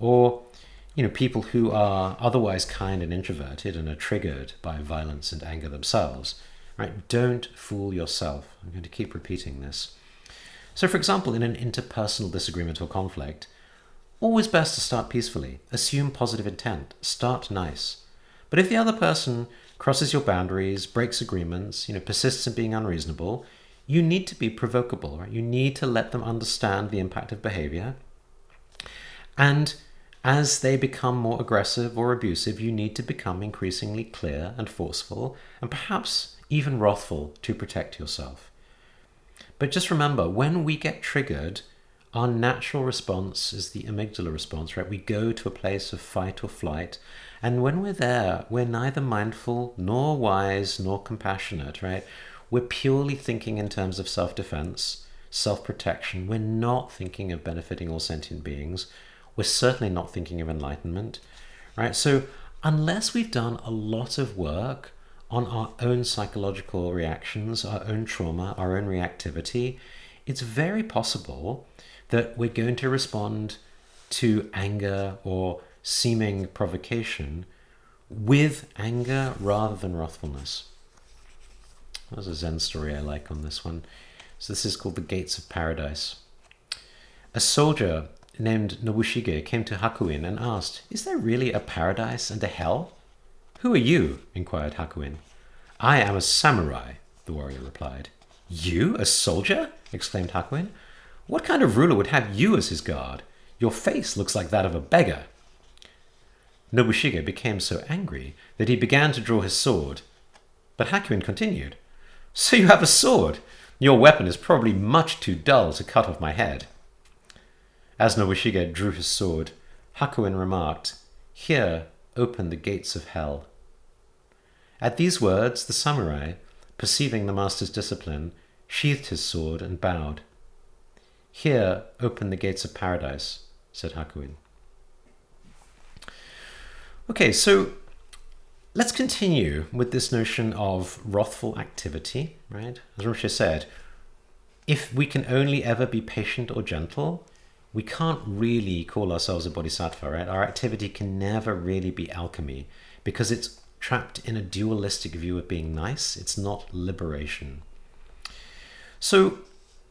or, people who are otherwise kind and introverted and are triggered by violence and anger themselves. Right? Don't fool yourself. I'm going to keep repeating this. So, for example, in an interpersonal disagreement or conflict, always best to start peacefully. Assume positive intent. Start nice. But if the other person crosses your boundaries, breaks agreements, persists in being unreasonable, you need to be provocable. Right? You need to let them understand the impact of behavior. And as they become more aggressive or abusive, you need to become increasingly clear and forceful, and perhaps even wrathful to protect yourself. But just remember, when we get triggered, our natural response is the amygdala response, right? We go to a place of fight or flight. And when we're there, we're neither mindful, nor wise, nor compassionate, right? We're purely thinking in terms of self-defense, self-protection. We're not thinking of benefiting all sentient beings. We're certainly not thinking of enlightenment, right? So unless we've done a lot of work on our own psychological reactions, our own trauma, our own reactivity, it's very possible that we're going to respond to anger or seeming provocation with anger rather than wrathfulness. There's a Zen story I like on this one. So this is called The Gates of Paradise. A soldier named Nobushige came to Hakuin and asked, "Is there really a paradise and a hell?" "Who are you?" inquired Hakuin. "I am a samurai," the warrior replied. "You, a soldier?" exclaimed Hakuin. "What kind of ruler would have you as his guard? Your face looks like that of a beggar." Nobushige became so angry that he began to draw his sword. But Hakuin continued, "So you have a sword? Your weapon is probably much too dull to cut off my head." As Nobushige drew his sword, Hakuin remarked, "Here open the gates of hell." At these words, the samurai, perceiving the master's discipline, sheathed his sword and bowed. "Here open the gates of paradise," said Hakuin. Okay, so let's continue with this notion of wrathful activity, right? As Rinpoche said, if we can only ever be patient or gentle, we can't really call ourselves a bodhisattva, right? Our activity can never really be alchemy because it's trapped in a dualistic view of being nice. It's not liberation. So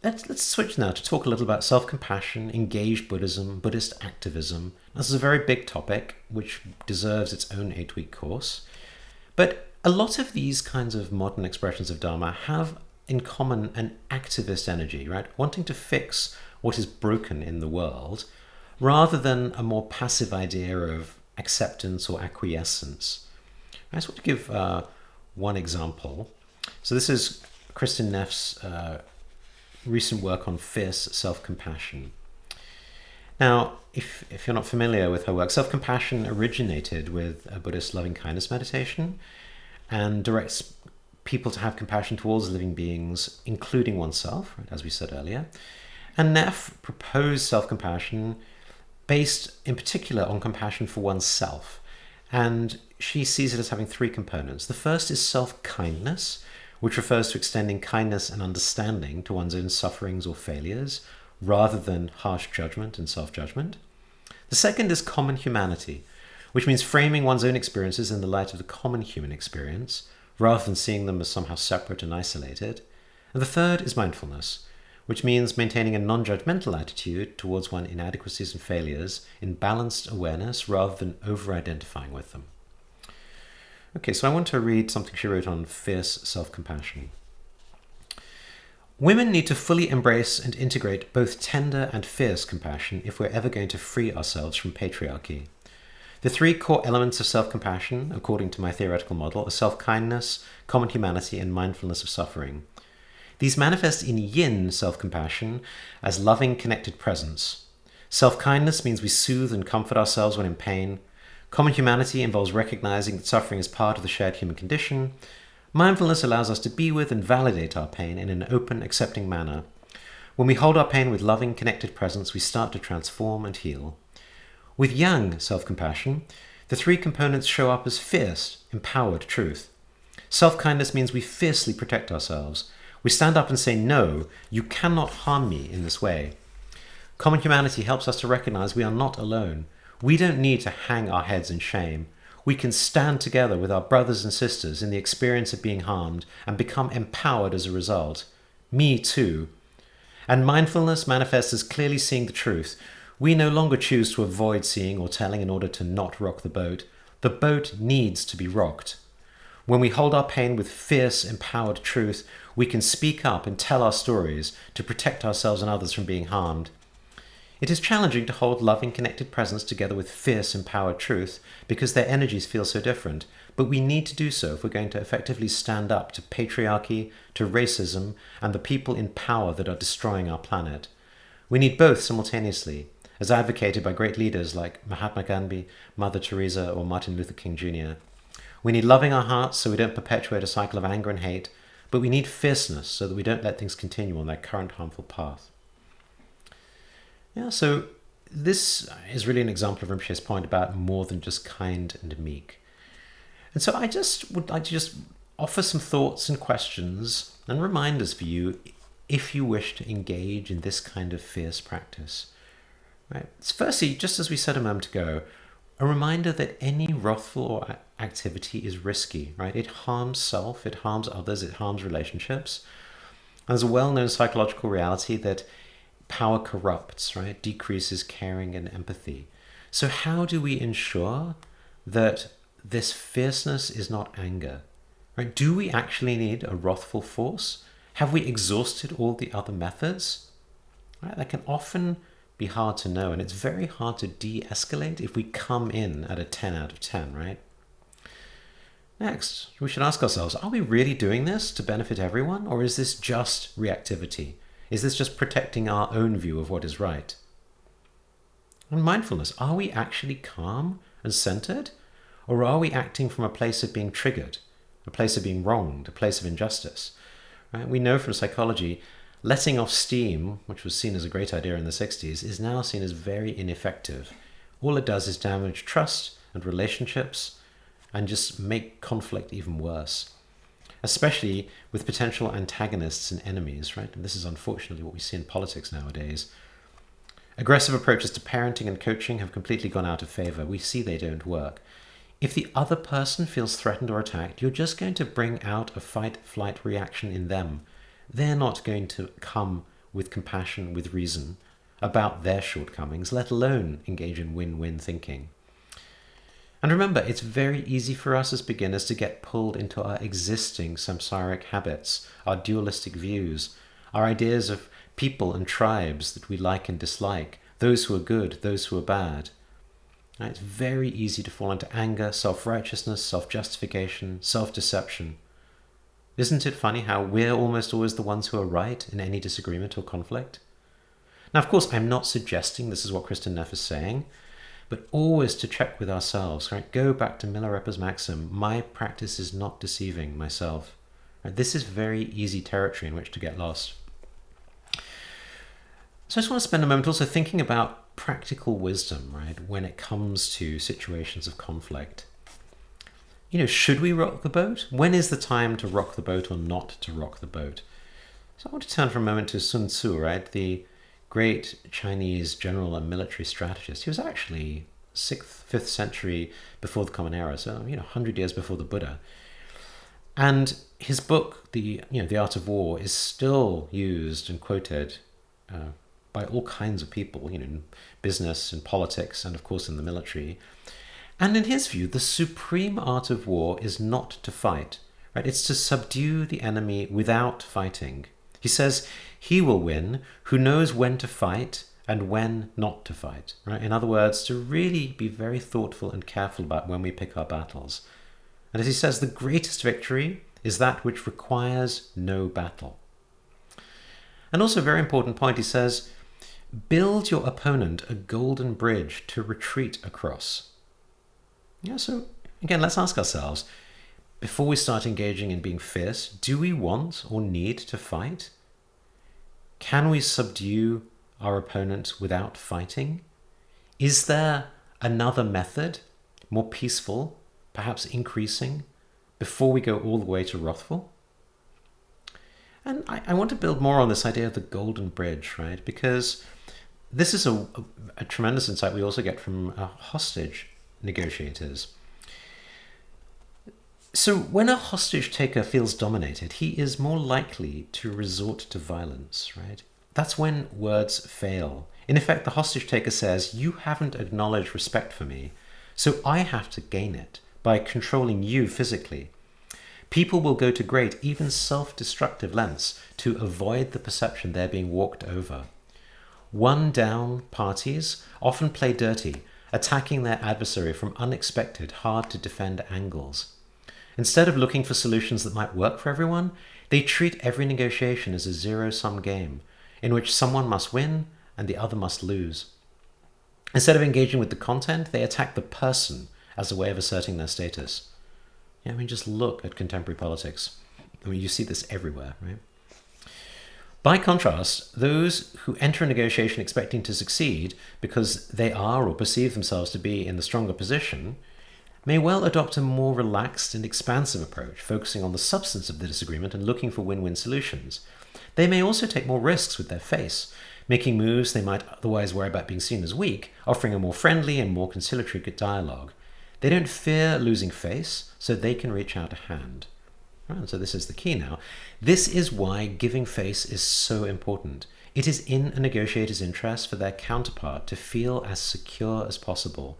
let's switch now to talk a little about self-compassion, engaged Buddhism, Buddhist activism. This is a very big topic which deserves its own 8-week course. But a lot of these kinds of modern expressions of Dharma have in common an activist energy, right? Wanting to fix what is broken in the world rather than a more passive idea of acceptance or acquiescence. I just want to give one example. So this is Kristin Neff's recent work on fierce self-compassion. Now, if you're not familiar with her work, self-compassion originated with a Buddhist loving-kindness meditation and directs people to have compassion towards living beings, including oneself, right, as we said earlier. And Neff proposed self-compassion based in particular on compassion for oneself. And she sees it as having 3 components. The first is self-kindness, which refers to extending kindness and understanding to one's own sufferings or failures, rather than harsh judgment and self-judgment. The second is common humanity, which means framing one's own experiences in the light of the common human experience, rather than seeing them as somehow separate and isolated. And the third is mindfulness, which means maintaining a non-judgmental attitude towards one's inadequacies and failures in balanced awareness rather than over-identifying with them. Okay, so I want to read something she wrote on fierce self-compassion. Women need to fully embrace and integrate both tender and fierce compassion if we're ever going to free ourselves from patriarchy. The 3 core elements of self-compassion, according to my theoretical model, are self-kindness, common humanity, and mindfulness of suffering. These manifest in yin self-compassion as loving, connected presence. Self-kindness means we soothe and comfort ourselves when in pain. Common humanity involves recognizing that suffering is part of the shared human condition. Mindfulness allows us to be with and validate our pain in an open, accepting manner. When we hold our pain with loving, connected presence, we start to transform and heal. With yang self-compassion, the 3 components show up as fierce, empowered truth. Self-kindness means we fiercely protect ourselves. We stand up and say, "No, you cannot harm me in this way." Common humanity helps us to recognize we are not alone. We don't need to hang our heads in shame. We can stand together with our brothers and sisters in the experience of being harmed and become empowered as a result. Me too. And mindfulness manifests as clearly seeing the truth. We no longer choose to avoid seeing or telling in order to not rock the boat. The boat needs to be rocked. When we hold our pain with fierce, empowered truth, we can speak up and tell our stories to protect ourselves and others from being harmed. It is challenging to hold loving, connected presence together with fierce, empowered truth because their energies feel so different, but we need to do so if we're going to effectively stand up to patriarchy, to racism, and the people in power that are destroying our planet. We need both simultaneously, as advocated by great leaders like Mahatma Gandhi, Mother Teresa, or Martin Luther King Jr. We need loving our hearts so we don't perpetuate a cycle of anger and hate, but we need fierceness so that we don't let things continue on their current harmful path. Yeah, so this is really an example of Rinpoche's point about more than just kind and meek. And so I just would like to just offer some thoughts and questions and reminders for you if you wish to engage in this kind of fierce practice. Right? Firstly, just as we said a moment ago, a reminder that any wrathful or activity is risky, right? It harms self, it harms others, it harms relationships. And there's a well-known psychological reality that power corrupts, right? Decreases caring and empathy. So how do we ensure that this fierceness is not anger? Right? Do we actually need a wrathful force? Have we exhausted all the other methods? Right? That can often be hard to know, and it's very hard to de-escalate if we come in at a 10 out of 10, right? Next, we should ask ourselves, are we really doing this to benefit everyone, or is this just reactivity? Is this just protecting our own view of what is right? And mindfulness, are we actually calm and centered, Or are we acting from a place of being triggered, a place of being wronged, a place of injustice? Right? We know from psychology, letting off steam, which was seen as a great idea in the 60s, is now seen as very ineffective. All it does is damage trust and relationships and just make conflict even worse, especially with potential antagonists and enemies, right? And this is unfortunately what we see in politics nowadays. Aggressive approaches to parenting and coaching have completely gone out of favor. We see they don't work. If the other person feels threatened or attacked, you're just going to bring out a fight-flight reaction in them. They're not going to come with compassion, with reason, about their shortcomings, let alone engage in win-win thinking. And remember, it's very easy for us as beginners to get pulled into our existing samsaric habits, our dualistic views, our ideas of people and tribes that we like and dislike, those who are good, those who are bad. It's very easy to fall into anger, self-righteousness, self-justification, self-deception. Isn't it funny how we're almost always the ones who are right in any disagreement or conflict? Now, of course, I'm not suggesting this is what Kristin Neff is saying, but always to check with ourselves, right? Go back to Milarepa's maxim, my practice is not deceiving myself. Right? This is very easy territory in which to get lost. So I just want to spend a moment also thinking about practical wisdom, right, when it comes to situations of conflict. Should we rock the boat? When is the time to rock the boat or not to rock the boat? So I want to turn for a moment to Sun Tzu, right, the great Chinese general and military strategist. He was actually 6th, 5th century before the Common Era, so 100 years before the Buddha. And his book, The Art of War, is still used and quoted by all kinds of people, in business and politics, and of course in the military. And in his view, the supreme art of war is not to fight, right? It's to subdue the enemy without fighting. He says he will win who knows when to fight and when not to fight, right? In other words, to really be very thoughtful and careful about when we pick our battles. And as he says, the greatest victory is that which requires no battle. And also a very important point, he says, build your opponent a golden bridge to retreat across. So again, let's ask ourselves, before we start engaging in being fierce, do we want or need to fight? Can we subdue our opponent without fighting? Is there another method, more peaceful, perhaps increasing, before we go all the way to Wrathful? And I want to build more on this idea of the golden bridge, right? Because this is a tremendous insight we also get from hostage negotiators. So when a hostage taker feels dominated, he is more likely to resort to violence, right? That's when words fail. In effect, the hostage taker says, you haven't acknowledged respect for me, so I have to gain it by controlling you physically. People will go to great, even self-destructive lengths to avoid the perception they're being walked over. One-down parties often play dirty, attacking their adversary from unexpected, hard-to-defend angles. Instead of looking for solutions that might work for everyone, they treat every negotiation as a zero-sum game, in which someone must win and the other must lose. Instead of engaging with the content, they attack the person as a way of asserting their status. Just look at contemporary politics. You see this everywhere, right? By contrast, those who enter a negotiation expecting to succeed because they are or perceive themselves to be in the stronger position may well adopt a more relaxed and expansive approach, focusing on the substance of the disagreement and looking for win-win solutions. They may also take more risks with their face, making moves they might otherwise worry about being seen as weak, offering a more friendly and more conciliatory dialogue. They don't fear losing face, so they can reach out a hand. Right, so this is the key now. This is why giving face is so important. It is in a negotiator's interest for their counterpart to feel as secure as possible.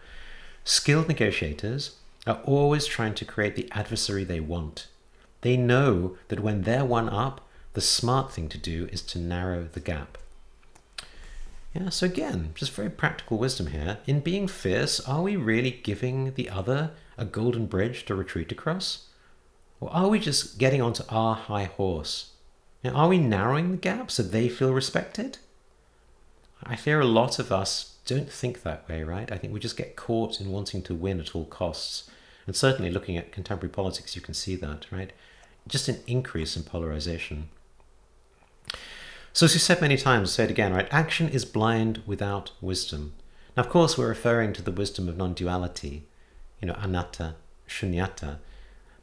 Skilled negotiators are always trying to create the adversary they want. They know that when they're one up, the smart thing to do is to narrow the gap. So again, just very practical wisdom here. In being fierce, are we really giving the other a golden bridge to retreat across? Or are we just getting onto our high horse? Are we narrowing the gap so they feel respected? I fear a lot of us don't think that way, right? I think we just get caught in wanting to win at all costs. And certainly looking at contemporary politics, you can see that, right? Just an increase in polarization. So as we said many times, I'll say it again, right? Action is blind without wisdom. Now, of course, we're referring to the wisdom of non-duality, anatta, shunyata.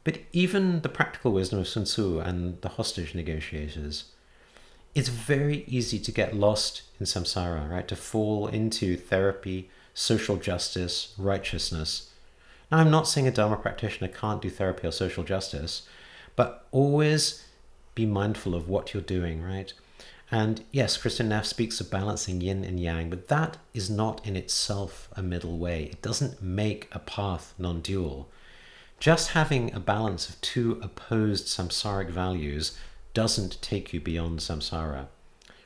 But even the practical wisdom of Sun Tzu and the hostage negotiators, it's very easy to get lost in samsara, right? To fall into therapy, social justice, righteousness. Now, I'm not saying a Dharma practitioner can't do therapy or social justice, but always be mindful of what you're doing, right? And yes, Kristin Neff speaks of balancing yin and yang, but that is not in itself a middle way. It doesn't make a path non-dual. Just having a balance of two opposed samsaric values doesn't take you beyond samsara.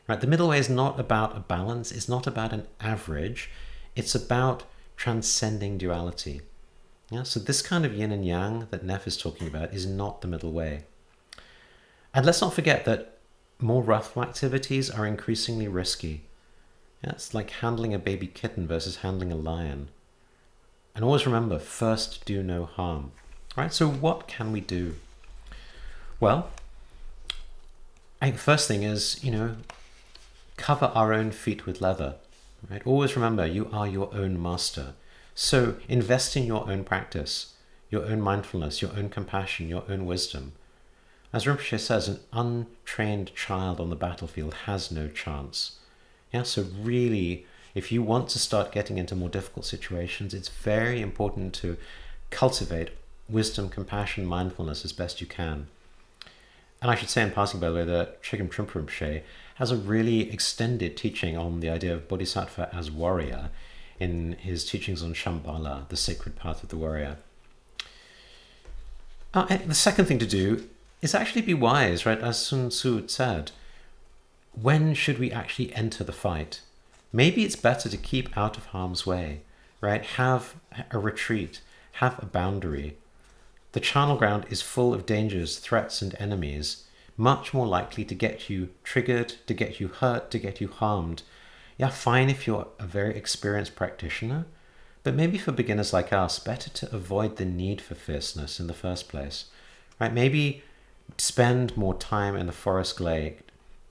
Right? The middle way is not about a balance, it's not about an average, it's about transcending duality. Yeah? So this kind of yin and yang that Neff is talking about is not the middle way. And let's not forget that more wrathful activities are increasingly risky. Yeah, it's like handling a baby kitten versus handling a lion. And always remember, first do no harm. Right? So what can we do? Well, I think the first thing is, cover our own feet with leather. Right? Always remember, you are your own master. So invest in your own practice, your own mindfulness, your own compassion, your own wisdom. As Rinpoche says, an untrained child on the battlefield has no chance. Yeah, so really, if you want to start getting into more difficult situations, it's very important to cultivate wisdom, compassion, mindfulness as best you can. And I should say in passing, by the way, that Chögyam Trungpa Rinpoche has a really extended teaching on the idea of bodhisattva as warrior in his teachings on Shambhala, the sacred path of the warrior. The second thing to do is actually be wise, right? As Sun Tzu said, when should we actually enter the fight? Maybe it's better to keep out of harm's way, right? Have a retreat, have a boundary. The charnel ground is full of dangers, threats, and enemies, much more likely to get you triggered, to get you hurt, to get you harmed. Yeah, fine if you're a very experienced practitioner, but maybe for beginners like us, better to avoid the need for fierceness in the first place, right? Maybe spend more time in the forest glade,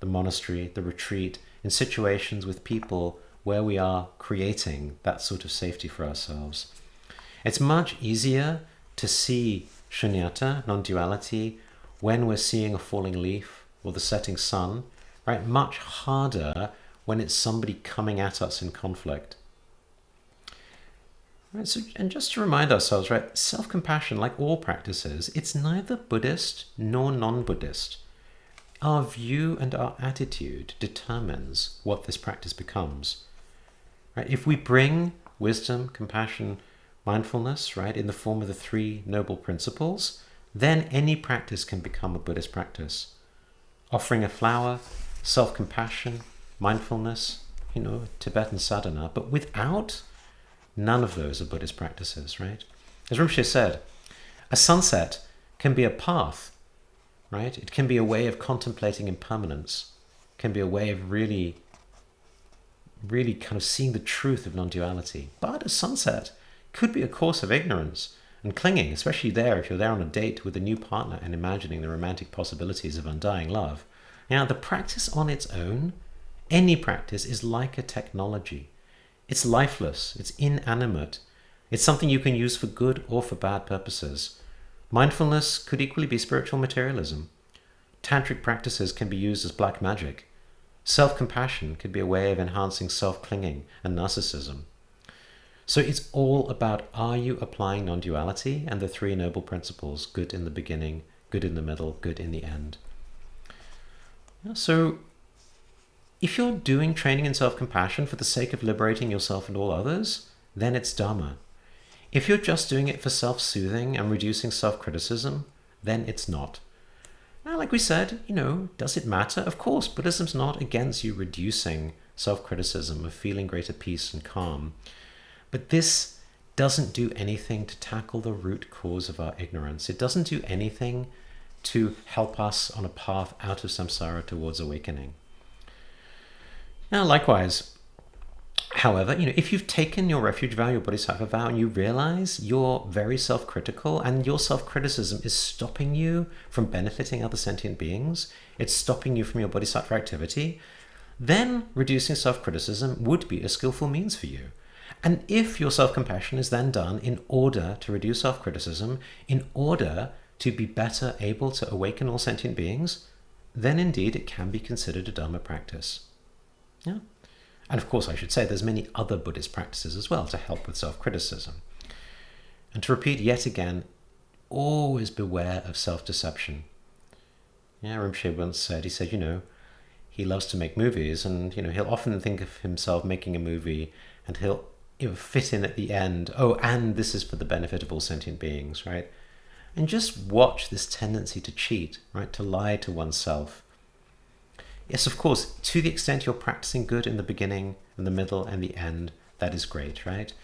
the monastery, the retreat, in situations with people where we are creating that sort of safety for ourselves. It's much easier to see shunyata, non-duality, when we're seeing a falling leaf or the setting sun, right? Much harder when it's somebody coming at us in conflict. Right, so, and just to remind ourselves, right, self-compassion, like all practices, it's neither Buddhist nor non-Buddhist. Our view and our attitude determines what this practice becomes. Right? If we bring wisdom, compassion, mindfulness, right, in the form of the three noble principles, then any practice can become a Buddhist practice. Offering a flower, self-compassion, mindfulness, Tibetan sadhana, but without, none of those are Buddhist practices, right? As Rinpoche said, a sunset can be a path, right? It can be a way of contemplating impermanence. It can be a way of really kind of seeing the truth of non-duality. But a sunset could be a course of ignorance and clinging, especially if you're there on a date with a new partner and imagining the romantic possibilities of undying love. Now, the practice on its own, any practice, is like a technology. It's lifeless, it's inanimate. It's something you can use for good or for bad purposes. Mindfulness could equally be spiritual materialism. Tantric practices can be used as black magic. Self-compassion could be a way of enhancing self-clinging and narcissism. So it's all about, are you applying non-duality and the three noble principles, good in the beginning, good in the middle, good in the end. So if you're doing training in self-compassion for the sake of liberating yourself and all others, then it's Dharma. If you're just doing it for self-soothing and reducing self-criticism, then it's not. Now, like we said, does it matter? Of course, Buddhism's not against you reducing self-criticism, of feeling greater peace and calm. But this doesn't do anything to tackle the root cause of our ignorance. It doesn't do anything to help us on a path out of samsara towards awakening. Now, likewise, However, if you've taken your refuge vow, your bodhisattva vow, and you realize you're very self-critical and your self-criticism is stopping you from benefiting other sentient beings, it's stopping you from your bodhisattva activity, then reducing self-criticism would be a skillful means for you. And if your self-compassion is then done in order to reduce self-criticism, in order to be better able to awaken all sentient beings, then indeed it can be considered a Dharma practice. Yeah. And of course, I should say there's many other Buddhist practices as well to help with self-criticism. And to repeat yet again, always beware of self-deception. Yeah, Rinpoche once said, he said, he loves to make movies, and he'll often think of himself making a movie, and he'll fit in at the end, and this is for the benefit of all sentient beings, right? And just watch this tendency to cheat, right? To lie to oneself. Yes, of course, to the extent you're practicing good in the beginning, in the middle, and the end, that is great, right?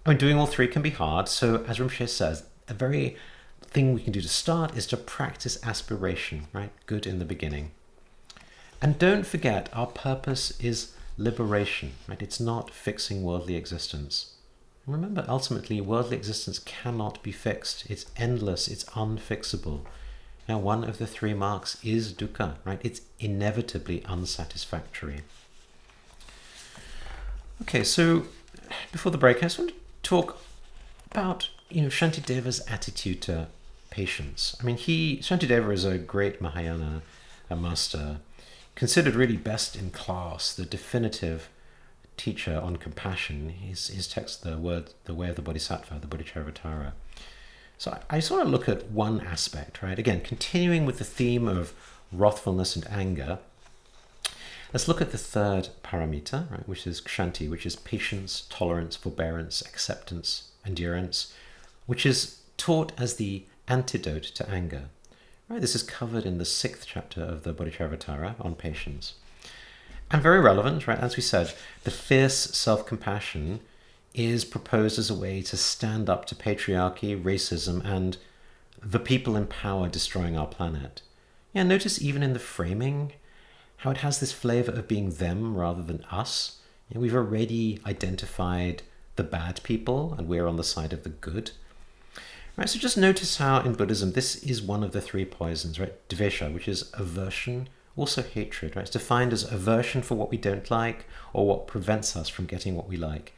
Doing all three can be hard, so as Rinpoche says, the very thing we can do to start is to practice aspiration, right? Good in the beginning. And don't forget, our purpose is liberation, right? It's not fixing worldly existence. And remember, ultimately, worldly existence cannot be fixed. It's endless, it's unfixable. Now, one of the three marks is dukkha, right? It's inevitably unsatisfactory. Okay, so before the break, I just want to talk about, Shantideva's attitude to patience. Shantideva is a great Mahayana master, considered really best in class, the definitive teacher on compassion. His text, The Way of the Bodhisattva, the Bodhicharvatara. So I just want to look at one aspect, right? Again, continuing with the theme of wrathfulness and anger, let's look at the third paramita, right, which is kshanti, which is patience, tolerance, forbearance, acceptance, endurance, which is taught as the antidote to anger. Right, this is covered in the 6th chapter of the Bodhicharvatara on patience. And very relevant, right? As we said, the fierce self-compassion is proposed as a way to stand up to patriarchy, racism, and the people in power destroying our planet. Yeah, notice even in the framing how it has this flavor of being them rather than us. We've already identified the bad people and we're on the side of the good. Right, so just notice how in Buddhism this is one of the three poisons, right? Dvesha, which is aversion, also hatred, right? It's defined as aversion for what we don't like or what prevents us from getting what we like.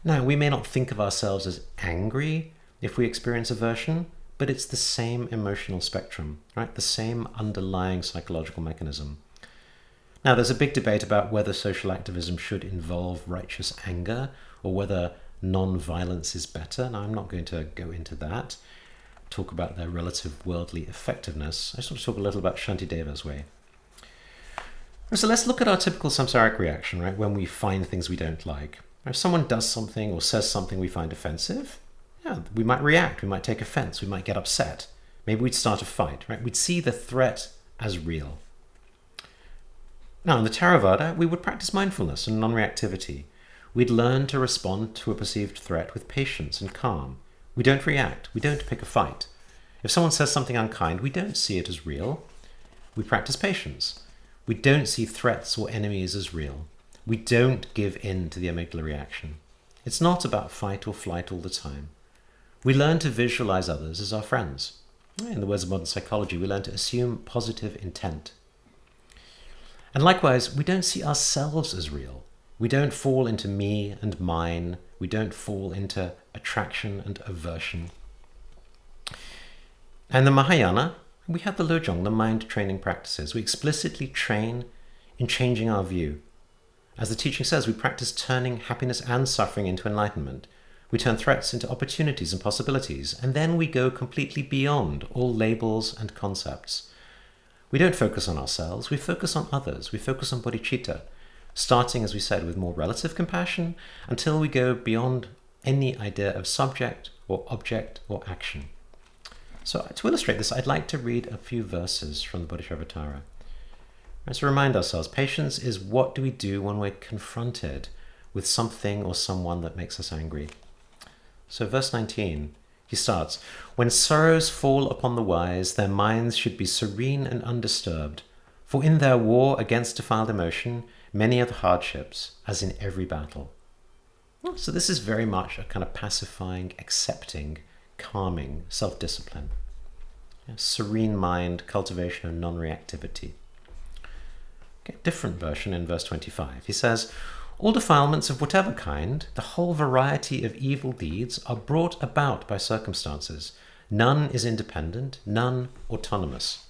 Now, we may not think of ourselves as angry if we experience aversion, but it's the same emotional spectrum, right? The same underlying psychological mechanism. Now, there's a big debate about whether social activism should involve righteous anger or whether non-violence is better. Now, I'm not going to go into that, talk about their relative worldly effectiveness. I just want to talk a little about Shantideva's way. So let's look at our typical samsaric reaction, right, when we find things we don't like. If someone does something or says something we find offensive, we might react, we might take offense, we might get upset. Maybe we'd start a fight, right? We'd see the threat as real. Now, in the Theravada, we would practice mindfulness and non-reactivity. We'd learn to respond to a perceived threat with patience and calm. We don't react, we don't pick a fight. If someone says something unkind, we don't see it as real. We practice patience. We don't see threats or enemies as real. We don't give in to the amygdala reaction. It's not about fight or flight all the time. We learn to visualize others as our friends. In the words of modern psychology, we learn to assume positive intent. And likewise, we don't see ourselves as real. We don't fall into me and mine. We don't fall into attraction and aversion. And the Mahayana, we have the Lojong, the mind training practices. We explicitly train in changing our view. As the teaching says, we practice turning happiness and suffering into enlightenment. We turn threats into opportunities and possibilities, and then we go completely beyond all labels and concepts. We don't focus on ourselves, we focus on others, we focus on bodhicitta, starting, as we said, with more relative compassion, until we go beyond any idea of subject or object or action. So to illustrate this, I'd like to read a few verses from the Bodhicharvatara. To remind ourselves, patience is what do we do when we're confronted with something or someone that makes us angry. So verse 19, he starts, "When sorrows fall upon the wise, their minds should be serene and undisturbed, for in their war against defiled emotion, many are the hardships, as in every battle." So this is very much a kind of pacifying, accepting, calming self-discipline. Serene mind, cultivation of non-reactivity. Okay, different version in verse 25. He says, all defilements of whatever kind, the whole variety of evil deeds are brought about by circumstances. None is independent, none autonomous.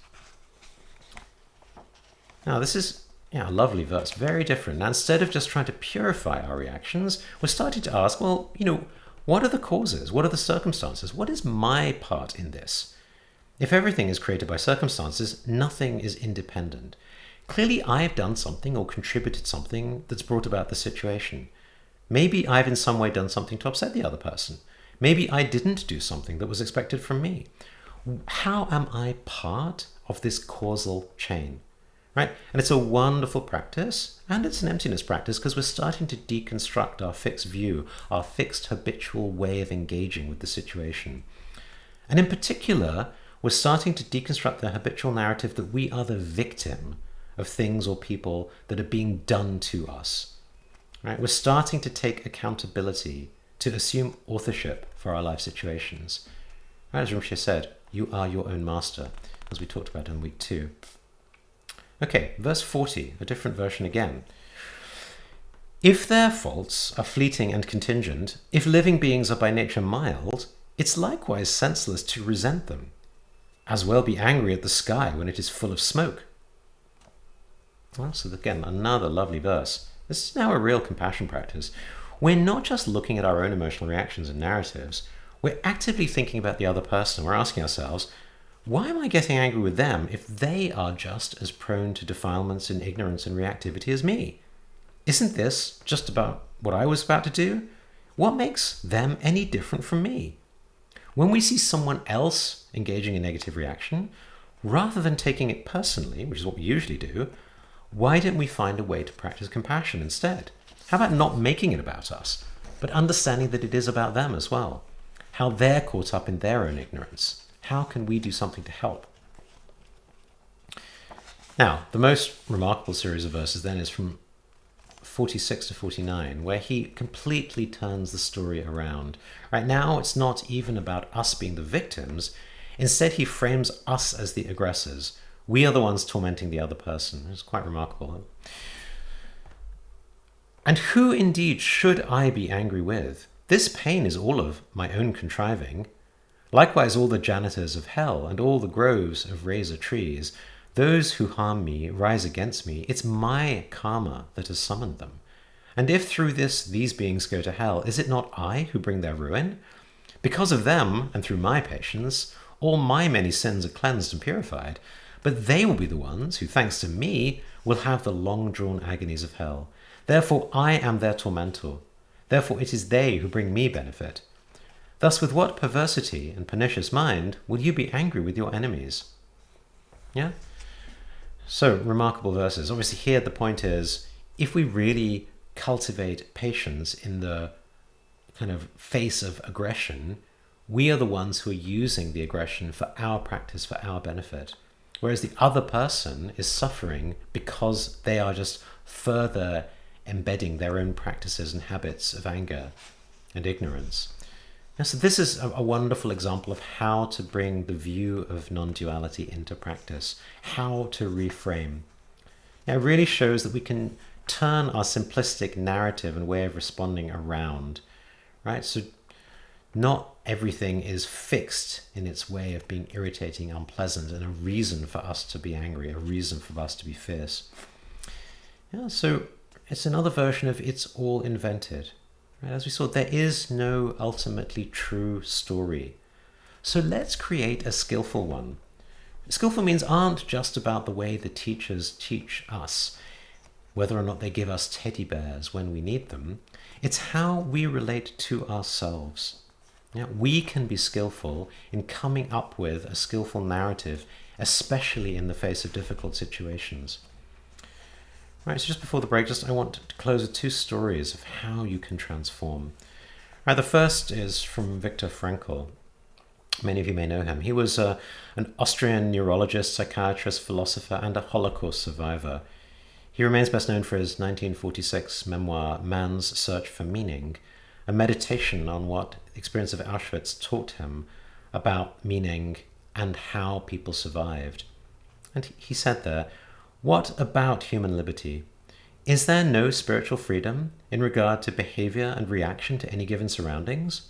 Now this is a lovely verse, very different. Now instead of just trying to purify our reactions, we're starting to ask, well, what are the causes? What are the circumstances? What is my part in this? If everything is created by circumstances, nothing is independent. Clearly, I've done something or contributed something that's brought about the situation. Maybe I've in some way done something to upset the other person. Maybe I didn't do something that was expected from me. How am I part of this causal chain? Right? And it's a wonderful practice, and it's an emptiness practice because we're starting to deconstruct our fixed view, our fixed habitual way of engaging with the situation. And in particular, we're starting to deconstruct the habitual narrative that we are the victim of things or people that are being done to us. Right? We're starting to take accountability, to assume authorship for our life situations. Right? As Rinpoche said, you are your own master, as we talked about in week 2. Okay, verse 40, a different version again. If their faults are fleeting and contingent, if living beings are by nature mild, it's likewise senseless to resent them. As well be angry at the sky when it is full of smoke. Well, so again, another lovely verse. This is now a real compassion practice. We're not just looking at our own emotional reactions and narratives. We're actively thinking about the other person. We're asking ourselves, why am I getting angry with them if they are just as prone to defilements and ignorance and reactivity as me? Isn't this just about what I was about to do? What makes them any different from me? When we see someone else engaging in negative reaction, rather than taking it personally, which is what we usually do, why don't we find a way to practice compassion instead? How about not making it about us, but understanding that it is about them as well? How they're caught up in their own ignorance. How can we do something to help? Now, the most remarkable series of verses then is from 46 to 49, where he completely turns the story around. Right now, it's not even about us being the victims. Instead, he frames us as the aggressors. We are the ones tormenting the other person. It's quite remarkable. And who indeed should I be angry with? This pain is all of my own contriving. Likewise, all the janitors of hell and all the groves of razor trees, those who harm me, rise against me. It's my karma that has summoned them. And if through this these beings go to hell, is it not I who bring their ruin? Because of them, and through my patience, all my many sins are cleansed and purified. But they will be the ones who, thanks to me, will have the long-drawn agonies of hell. Therefore I am their tormentor. Therefore it is they who bring me benefit. Thus with what perversity and pernicious mind will you be angry with your enemies? Yeah? So, remarkable verses. Obviously here the point is, if we really cultivate patience in the kind of face of aggression, we are the ones who are using the aggression for our practice, for our benefit. Whereas the other person is suffering because they are just further embedding their own practices and habits of anger and ignorance. And so this is a wonderful example of how to bring the view of non-duality into practice, how to reframe. It really shows that we can turn our simplistic narrative and way of responding around, right? So not everything is fixed in its way of being irritating, unpleasant, and a reason for us to be angry, a reason for us to be fierce. Yeah, so it's another version of it's all invented. Right? As we saw, there is no ultimately true story. So let's create a skillful one. Skillful means aren't just about the way the teachers teach us, whether or not they give us teddy bears when we need them. It's how we relate to ourselves. Yeah, we can be skillful in coming up with a skillful narrative, especially in the face of difficult situations. Right, so just before the break, I want to close with 2 stories of how you can transform. Right, the first is from Viktor Frankl. Many of you may know him. He was an Austrian neurologist, psychiatrist, philosopher, and a Holocaust survivor. He remains best known for his 1946 memoir, Man's Search for Meaning, a meditation on what the experience of Auschwitz taught him about meaning and how people survived. And he said there, "What about human liberty? Is there no spiritual freedom in regard to behavior and reaction to any given surroundings?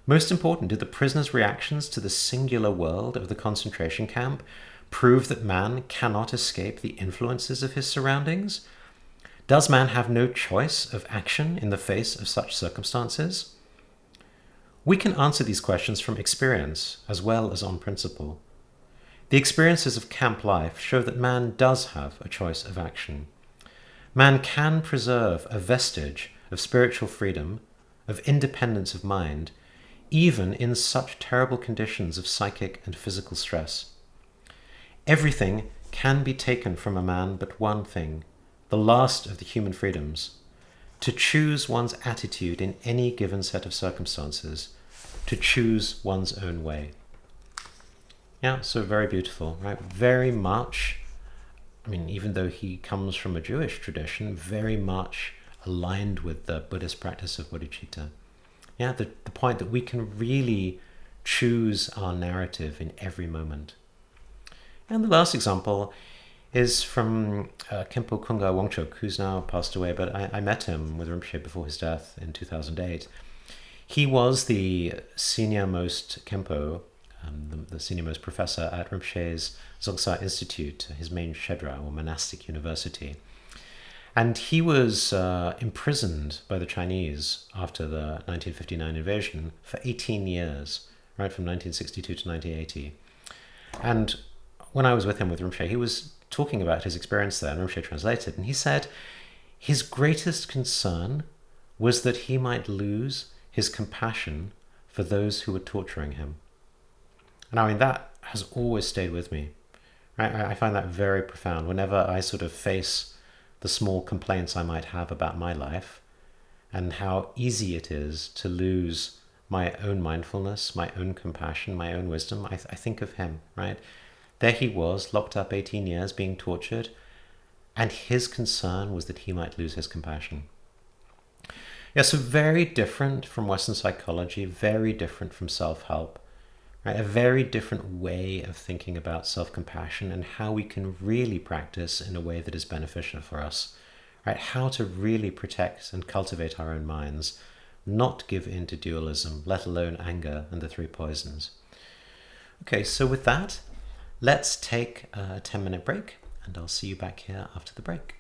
Most important, do the prisoner's reactions to the singular world of the concentration camp prove that man cannot escape the influences of his surroundings? Does man have no choice of action in the face of such circumstances?" We can answer these questions from experience as well as on principle. The experiences of camp life show that man does have a choice of action. Man can preserve a vestige of spiritual freedom, of independence of mind, even in such terrible conditions of psychic and physical stress. Everything can be taken from a man but one thing, the last of the human freedoms: to choose one's attitude in any given set of circumstances, to choose one's own way. Yeah, so very beautiful, right? Very much, even though he comes from a Jewish tradition, very much aligned with the Buddhist practice of Bodhichitta. Yeah, the point that we can really choose our narrative in every moment. And the last example is from Khenpo Kunga Wangchuk, who's now passed away, but I met him with Rinpoche before his death in 2008. He was the senior-most Khenpo, the senior-most professor at Rinpoche's Dzogsa Institute, his main shedra, or monastic university. And he was imprisoned by the Chinese after the 1959 invasion for 18 years, right, from 1962 to 1980. And when I was with him with Rinpoche, he was talking about his experience there, and Rinpoche translated, and he said his greatest concern was that he might lose his compassion for those who were torturing him. And that has always stayed with me. Right? I find that very profound. Whenever I sort of face the small complaints I might have about my life and how easy it is to lose my own mindfulness, my own compassion, my own wisdom, I think of him, right? There he was, locked up 18 years, being tortured, and his concern was that he might lose his compassion. Yeah, so very different from Western psychology, very different from self-help, right? A very different way of thinking about self-compassion and how we can really practice in a way that is beneficial for us, right? How to really protect and cultivate our own minds, not give in to dualism, let alone anger and the three poisons. Okay, so with that, let's take a 10-minute break, and I'll see you back here after the break.